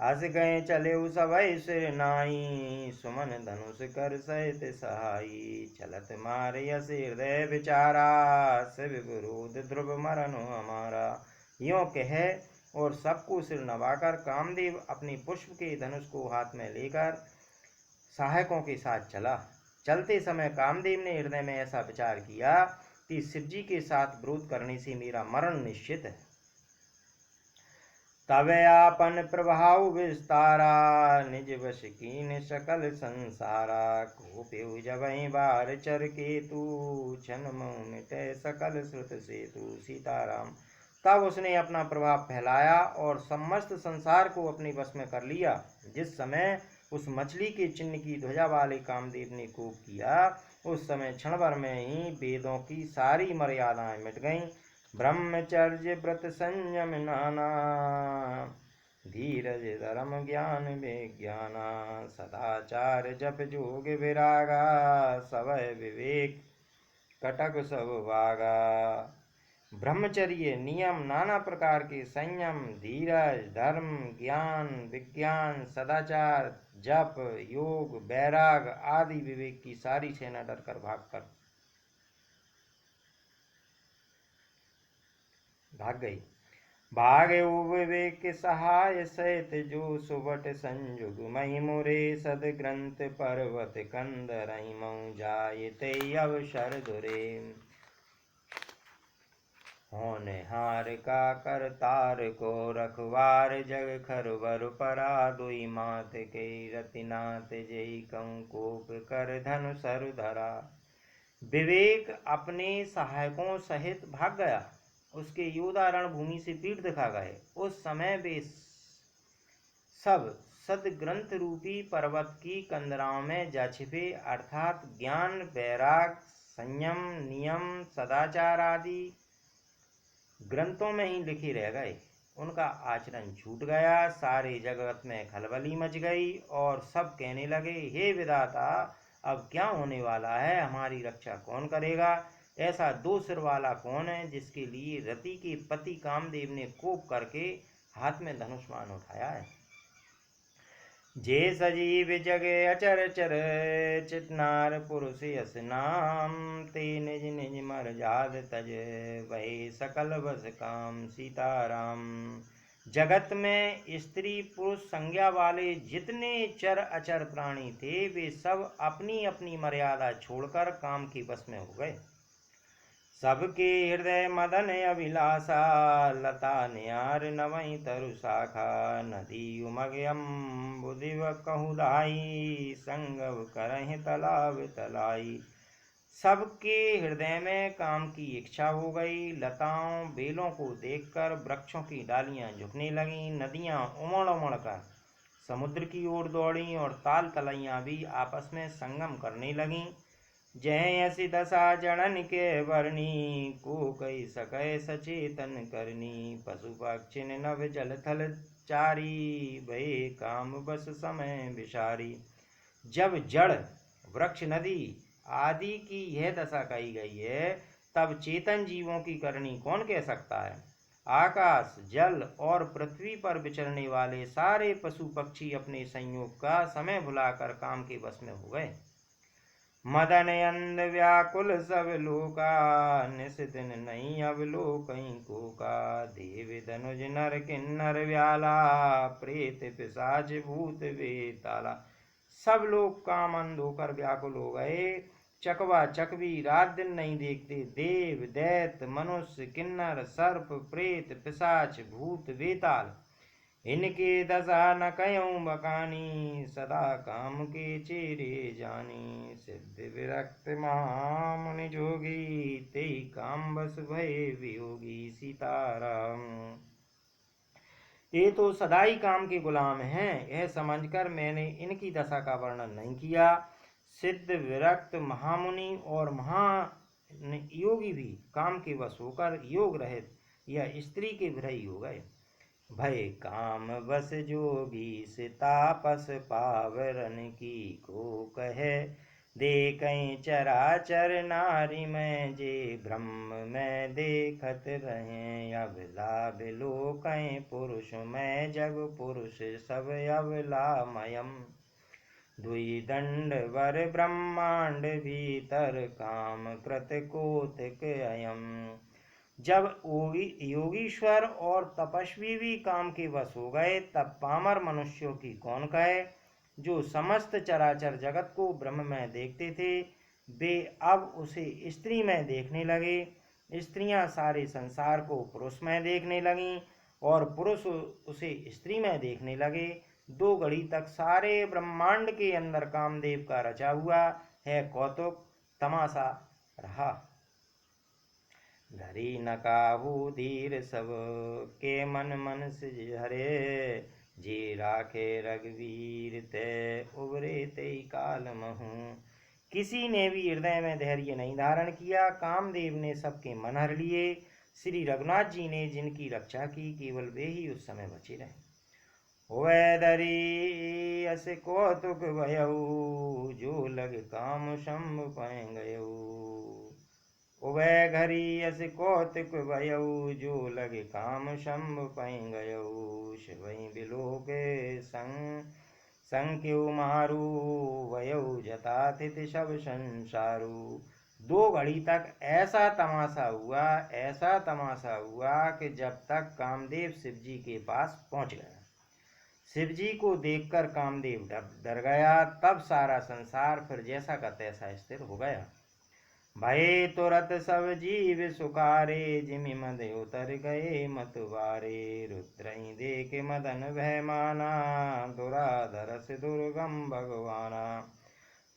हस गए चले सबय सिर नाई, सुमन धनुष कर सहित सहाई, चलत मार यस हृदय विचारा, शिव विरोध ध्रुव मरनो हमारा। यों कह और सबको सिर नवाकर कामदेव अपने पुष्प के धनुष को हाथ में लेकर सहायकों के साथ चला। चलते समय कामदेव ने हृदय में ऐसा विचार किया कि शिवजी के साथ विरोध करने से मेरा मरण निश्चित है। तब आपन प्रभाव विस्तारा, निज वश कीन सकल संसारा, कोप्यु जबहि बार चर केतु, क्षण मिटे सकल श्रुत सेतु। सीताराम। तब उसने अपना प्रभाव फैलाया और समस्त संसार को अपने वश में कर लिया। जिस समय उस मछली के चिन्ह की ध्वजा वाले कामदेव ने कोप किया, उस समय क्षण भर में ही वेदों की सारी मर्यादाएं मिट गईं। ब्रह्मचर्य व्रत संयम नाना, धीरज धर्म ज्ञान विज्ञाना, सदाचार जप जोग विरागा, सवय विवेक कटक सब वागा। ब्रह्मचर्य नियम, नाना प्रकार के संयम, धीरज, धर्म, ज्ञान, विज्ञान, सदाचार, जप, योग, वैराग आदि विवेक की सारी सेना डरकर भाग गई। भागे विवेक सहाय सहित, जो सुबट संयुग मही मुरे, सद ग्रंथ पर्वत कंदर मऊ जाय, ते अवसर दुरे। होनहार का करतार को रखवार, जग खरवर परा दुई मात के, रतिनाथ जय कं कोप कर धनु सरु धरा। विवेक अपने सहायकों सहित भाग गया। उसके योद्धा रणभूमि से पीठ दिखा गए। उस समय वे सब सदग्रंथ रूपी पर्वत की कंदराओं में जा छिपे, अर्थात ज्ञान, वैराग, संयम, नियम, सदाचार आदि ग्रंथों में ही लिखे रह गए। उनका आचरण छूट गया। सारे जगत में खलबली मच गई और सब कहने लगे, हे विधाता, अब क्या होने वाला है? हमारी रक्षा कौन करेगा? ऐसा दो सिर वाला कौन है जिसके लिए रति के पति कामदेव ने कोप करके हाथ में धनुष्मान उठाया है? जे सजीव जगे अचर चर, चितनार पुरुष यस नाम, ते निज निज मर जाद तज, वही सकल बस काम। सीताराम। जगत में स्त्री पुरुष संज्ञा वाले जितने चर अचर प्राणी थे, वे सब अपनी अपनी मर्यादा छोड़कर काम के बस में हो गए। सबके हृदय मदन अभिलाषा, लता न्यार नवई तरु शाखा, नदी उमगयम बुधिव कहुदाई, संगव करहि तलाव तलाई। सबके हृदय में काम की इच्छा हो गई। लताओं बेलों को देखकर वृक्षों की डालियां झुकने लगीं, नदियां उमड़ उमड़ कर समुद्र की ओर दौड़ी और ताल तलैयां भी आपस में संगम करने लगीं। जय ऐसी दशा जड़न के वर्णी, को कई सकै सचेतन करनी, पशु पक्षिन नभ जल थल चारी, भय काम बस समय विसारी। जब जड़, वृक्ष, नदी आदि की यह दशा कही गई है, तब चेतन जीवों की करनी कौन कह सकता है? आकाश, जल और पृथ्वी पर विचरने वाले सारे पशु पक्षी अपने संयोग का समय भुलाकर काम के बस में हो गए। मदन अंध व्याकुल सब लोका, निस दिन नहीं अब लोकहीं कोका, देव धनुज नर किन्नर व्याला, प्रेत पिशाच भूत वेताला। सब लोग काम अंध होकर व्याकुल हो गए। चकवा चकवी रात दिन नहीं देखते। देव दैत्य मनुष्य किन्नर सर्प प्रेत पिशाच भूत वेताल, इनके दशा न कयूं बकानी, सदा काम के चेरे जानी। सिद्ध विरक्त महामुनि जोगी, तेई काम बस भय वियोगी। सीताराम। ये तो सदाई काम के गुलाम हैं, यह समझकर मैंने इनकी दशा का वर्णन नहीं किया। सिद्ध विरक्त महामुनि और महा योगी भी काम के वश होकर योग रहित या स्त्री के विरही हो गए। भय काम बस जोगी से तापस पावरन की को कहे, देखै चराचर नारी में जे ब्रह्म में देखत रहे। अबला बिलोकै पुरुष में जग पुरुष सब अबलामयम, दुई दंड वर ब्रह्मांड भीतर काम कृत कोतिक अयम। जब योगीश्वर और तपस्वी भी काम के वश हो गए, तब पामर मनुष्यों की कौन कहे। जो समस्त चराचर जगत को ब्रह्म में देखते थे, वे अब उसे स्त्री में देखने लगे। स्त्रियां सारे संसार को पुरुष में देखने लगीं और पुरुष उसे स्त्री में देखने लगे। 2 घड़ी तक सारे ब्रह्मांड के अंदर कामदेव का रचा हुआ है कौतुक तमाशा रहा। धरी न काहू धीर सब के मन मन से हरे, जी राखे रघुवीर ते उबरे ते काल महू। किसी ने भी हृदय में धैर्य नहीं धारण किया। कामदेव ने सबके मन हर लिए। श्री रघुनाथ जी ने जिनकी रक्षा की, केवल वे ही उस समय बचे रहे। होवे धरी अस कौतुक भयऊ, जो लग काम शंभ पै गयऊ। उभय घरी अस कौतुक भयऊ, जो लगे काम शंभ पै गयऊ। शिवई बिलोके संक्यु मारू, वयऊ जतातिथ सब संसारू। 2 घड़ी तक ऐसा तमाशा हुआ कि जब तक कामदेव शिव जी के पास पहुंच गया। शिव जी को देखकर कामदेव डर गया। तब सारा संसार फिर जैसा का तैसा स्थिर हो गया। भये तुरत सब जीव सुखारे, जिमि मद उतर गए मतवारे। रुद्रई देख मदन भय माना, दुराधरस दुर्गम भगवाना।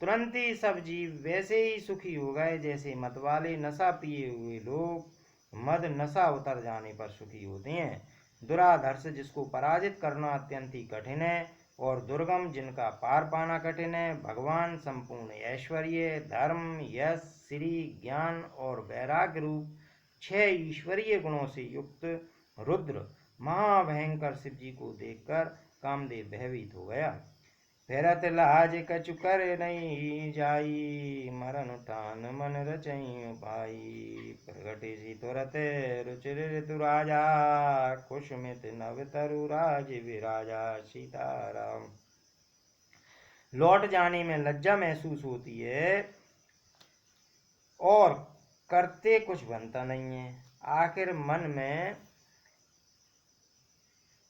तुरंत ही सब जीव वैसे ही सुखी हो गए जैसे मतवाले नशा पिए हुए लोग मद नशा उतर जाने पर सुखी होते हैं। दुराधर्ष जिसको पराजित करना अत्यंत ही कठिन है और दुर्गम जिनका पार पाना कठिन है। भगवान संपूर्ण ऐश्वर्य धर्म यश श्री ज्ञान और वैराग्य रूप 6 ईश्वरीय गुणों से युक्त रुद्र महाभयंकर शिव जी को देखकर कामदेव भयभीत हो गया। फिरत लाज कछु कर नहीं जाई, मरण ठान मन रचई उपाई। प्रगटे सी तुरत रुचिर ऋतु राजा, कुसुमित नव तरु राज विराजा। सीताराम। लौट जाने में लज्जा महसूस होती है और करते कुछ बनता नहीं है। आखिर मन में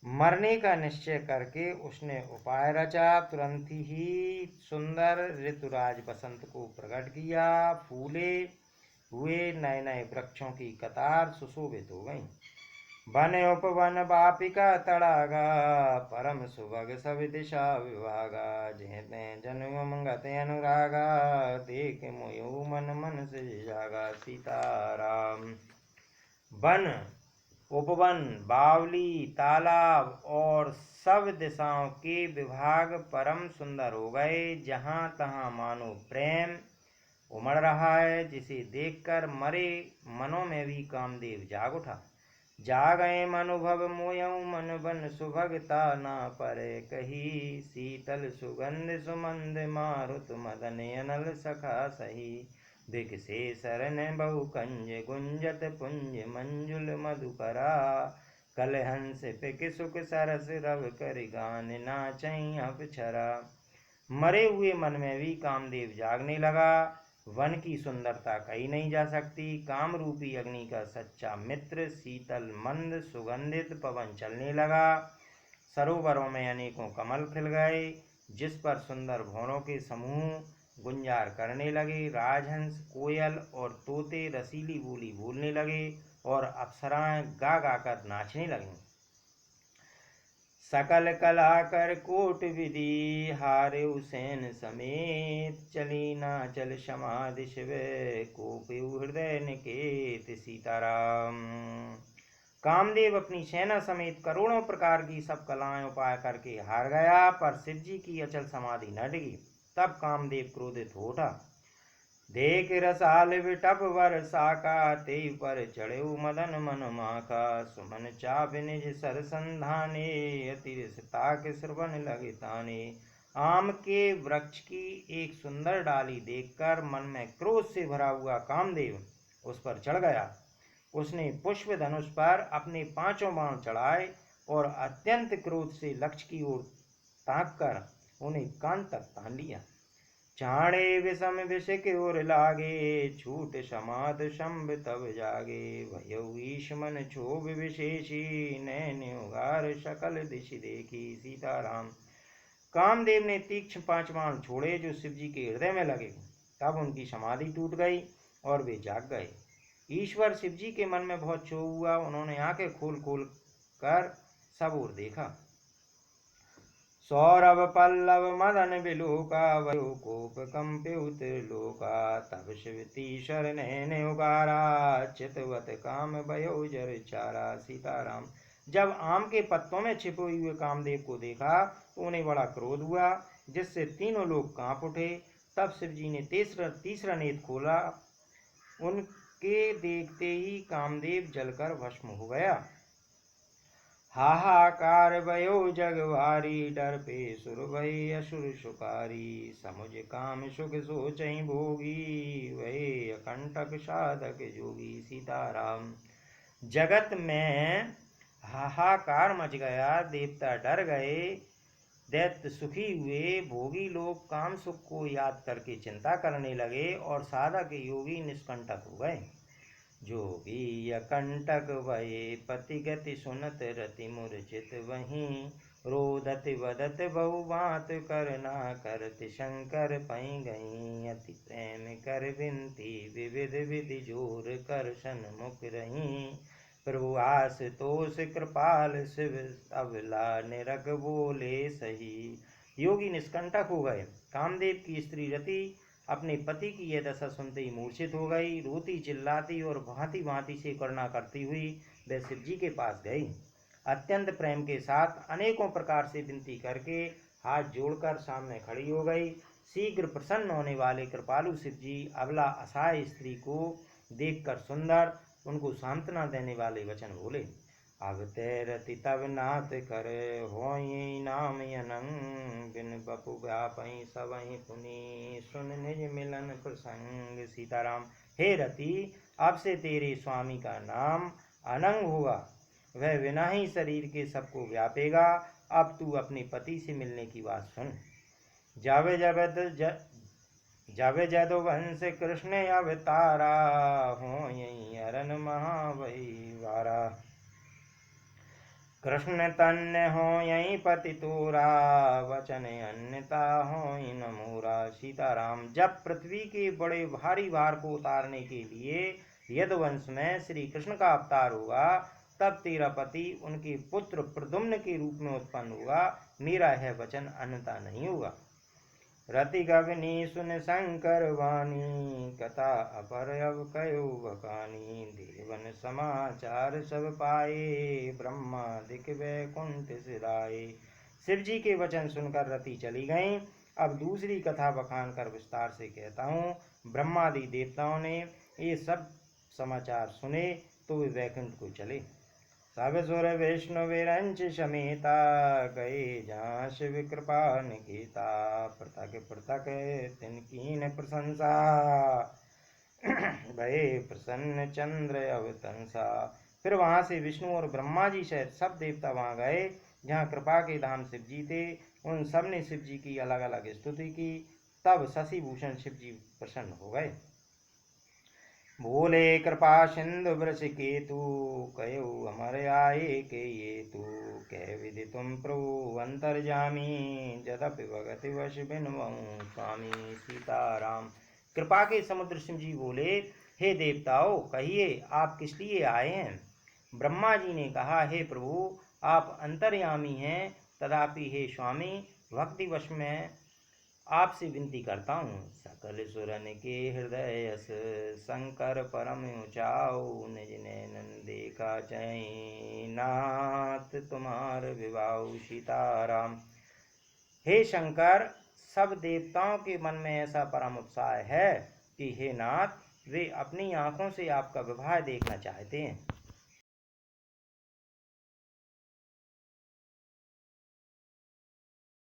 मरने का निश्चय करके उसने उपाय रचा। तुरंत ही सुंदर ऋतुराज बसंत को प्रकट किया। फूले हुए नए नए वृक्षों की कतार सुशोभित हो गई। वन उपवन बापिका तड़ागा, परम सुभग सब दिशा विभागा। जेते जन्म गते अनुरागा, देख मोयू मन मन से जागा। सीताराम। वन उपवन बावली तालाब और सब दिशाओं के विभाग परम सुंदर हो गए। जहाँ तहाँ मानो प्रेम उमड़ रहा है, जिसे देखकर मरे मनों में भी कामदेव जाग उठा। जागए मनुभव मोयऊ मन बन सुभगता, ना परे कही। शीतल सुगंध सुमंद मारुत मदन अनल सखा सही। दिख से शरण बहु कंज गुंजत पुंज मंजुल मधुकरा। कलहंस पिक सुख सरस रव कर गान नाचई अपछरा। मरे हुए मन में भी कामदेव जागने लगा। वन की सुंदरता कही नहीं जा सकती। काम रूपी अग्नि का सच्चा मित्र शीतल मंद सुगंधित पवन चलने लगा। सरोवरों में अनेकों कमल खिल गए, जिस पर सुंदर भंवरों के समूह गुंजार करने लगे। राजहंस, कोयल और तोते रसीली बोली बोलने लगे और अप्सराएं गा गा कर नाचने लगीं। सकल कला कर कोट विधि हारे हुसैन समेत, चली ना चल समाधि शिव कोपयु हृदय निकेत। सीताराम। कामदेव अपनी सेना समेत करोड़ों प्रकार की सब कलाएं उपाय करके हार गया, पर शिव जी की अचल समाधि न डिगी। तब कामदेव क्रोधित हो उठा। देख रसाल विटप वर्षा का, ते पर चढ़े मदन मन माखा। सुमन चाप निज सर संधाने, अतिरसता के श्रवण लगे ताने। आम के वृक्ष की एक सुंदर डाली देखकर मन में क्रोध से भरा हुआ कामदेव उस पर चढ़ गया। उसने पुष्प धनुष पर अपने 5 बाण चढ़ाए और अत्यंत क्रोध से लक्ष्य की ओर ताक कर उन्हें कान तक तान लिया। चाणे विषम विष के ओर लागे, छूट समात शंभ तब जागे। भयउ ईश मन क्षोभ विशेषी, नैन उगार सकल दिशि देखी। सीताराम। कामदेव ने तीक्ष्ण 5 बाण छोड़े जो शिव जी के हृदय में लगे। तब उनकी समाधि टूट गई और वे जाग गए। ईश्वर शिव जी के मन में बहुत क्षोभ हुआ। उन्होंने आंखें खोल खोल कर सब ओर देखा। सौरभ पल्लव मदन बिलोका, वयो कोप कंप्युत लोका। तब शिव तीसर नैन उगारा, चितवत काम भयो जर चारा। सीताराम। जब आम के पत्तों में छिपे हुए कामदेव को देखा तो उन्हें बड़ा क्रोध हुआ, जिससे तीनों लोग कांप उठे। तब शिव जी ने तीसरा नेत्र खोला। उनके देखते ही कामदेव जलकर भस्म हो गया। हाहाकार भयो जगवारी, डर पे सुर भय असुर सुकारी। समुझ काम सुख सोचहि भोगी, वही अकंटक साधक जोगी। सीताराम। जगत में हाहाकार मच गया, देवता डर गए, दैत्य सुखी हुए, भोगी लोग काम सुख को याद करके चिंता करने लगे और साधक योगी निष्कंटक हो गए। जोगी अकंटक भये पति गति सुनत, रति मूर्छित वहीं। रोदत वदत बहु बात करना, करत शंकर पै गई। अति प्रेम कर विनती, विविध विधि जोर कर सन्मुख रहीं। प्रभु आशुतोष कृपाल शिव, अबला निरग बोले सही। योगी निष्कंटक हो गए। कामदेव की स्त्री रति अपने पति की यह दशा सुनते ही मूर्छित हो गई। रोती चिल्लाती और भांति भांति से करना करती हुई वह शिव जी के पास गई। अत्यंत प्रेम के साथ अनेकों प्रकार से विनती करके हाथ जोड़कर सामने खड़ी हो गई। शीघ्र प्रसन्न होने वाले कृपालु शिव जी अबला असहाय स्त्री को देखकर सुंदर, उनको सांत्वना देने वाले वचन बोले। अब तैरति तब नाथ कर, होई नाम अनंग। बिन बपु व्यापई सबहि पुनि, सुन निज मिलन प्रसंग। सीताराम। हे रति, अब से तेरे स्वामी का नाम अनंग होगा। वह बिना ही शरीर के सबको व्यापेगा। अब तू अपने पति से मिलने की बात सुन। जब जदुवंश कृष्ण अवतारा, होई अरन महावही वारा। कृष्ण तन्य हो यही पति तोरा, वचन अन्यता हो न मोरा। सीताराम। जब पृथ्वी के बड़े भारी भार को उतारने के लिए यदुवंश में श्री कृष्ण का अवतार होगा, तब तेरा पति उनके पुत्र प्रद्युम्न के रूप में उत्पन्न होगा। मेरा यह वचन अन्यथा नहीं होगा। रति गगनी सुन शंकर वाणी, कथा अपर अब कयो बकानी। देवन समाचार सब पाए, ब्रह्मादिक वैकुंठ सिराए। शिव जी के वचन सुनकर रति चली गईं। अब दूसरी कथा बखान कर विस्तार से कहता हूँ। ब्रह्मादि देवताओं ने ये सब समाचार सुने तो वे वैकुंठ को चले। सब सुर विष्णु विरंच समेता, गए जहाँ शिव कृपा निकेता। पृथक पृथक तिनकीन प्रशंसा, भये प्रसन्न चंद्र अवतंसा। फिर वहाँ से विष्णु और ब्रह्मा जी सहित सब देवता वहाँ गए जहाँ कृपा के धाम शिव जी थे। उन सब ने शिव जी की अलग अलग स्तुति की। तब शशि भूषण शिव जी प्रसन्न हो गए। भोले कृपा सिंधु वृष केतु, कयो अमर आए के ये तू। कह विधि तुम प्रभु अंतर्जामी, जदपि भगति वश बिनवऊं स्वामी। सीताराम। कृपा के समुद्र सिंह जी बोले, हे देवताओं, कहिए आप किस लिए आए हैं। ब्रह्मा जी ने कहा, हे प्रभु, आप अंतर्यामी हैं, तथापि हे स्वामी, भक्तिवश में आपसे विनती करता हूँ। सकल सुरन के हृदय यस, शंकर परम ऊंचाओ, निज नैनन देखा चै, नाथ तुम्हार विवाह। सीताराम। हे शंकर, सब देवताओं के मन में ऐसा परम उत्साह है कि हे नाथ, वे अपनी आंखों से आपका विवाह देखना चाहते हैं।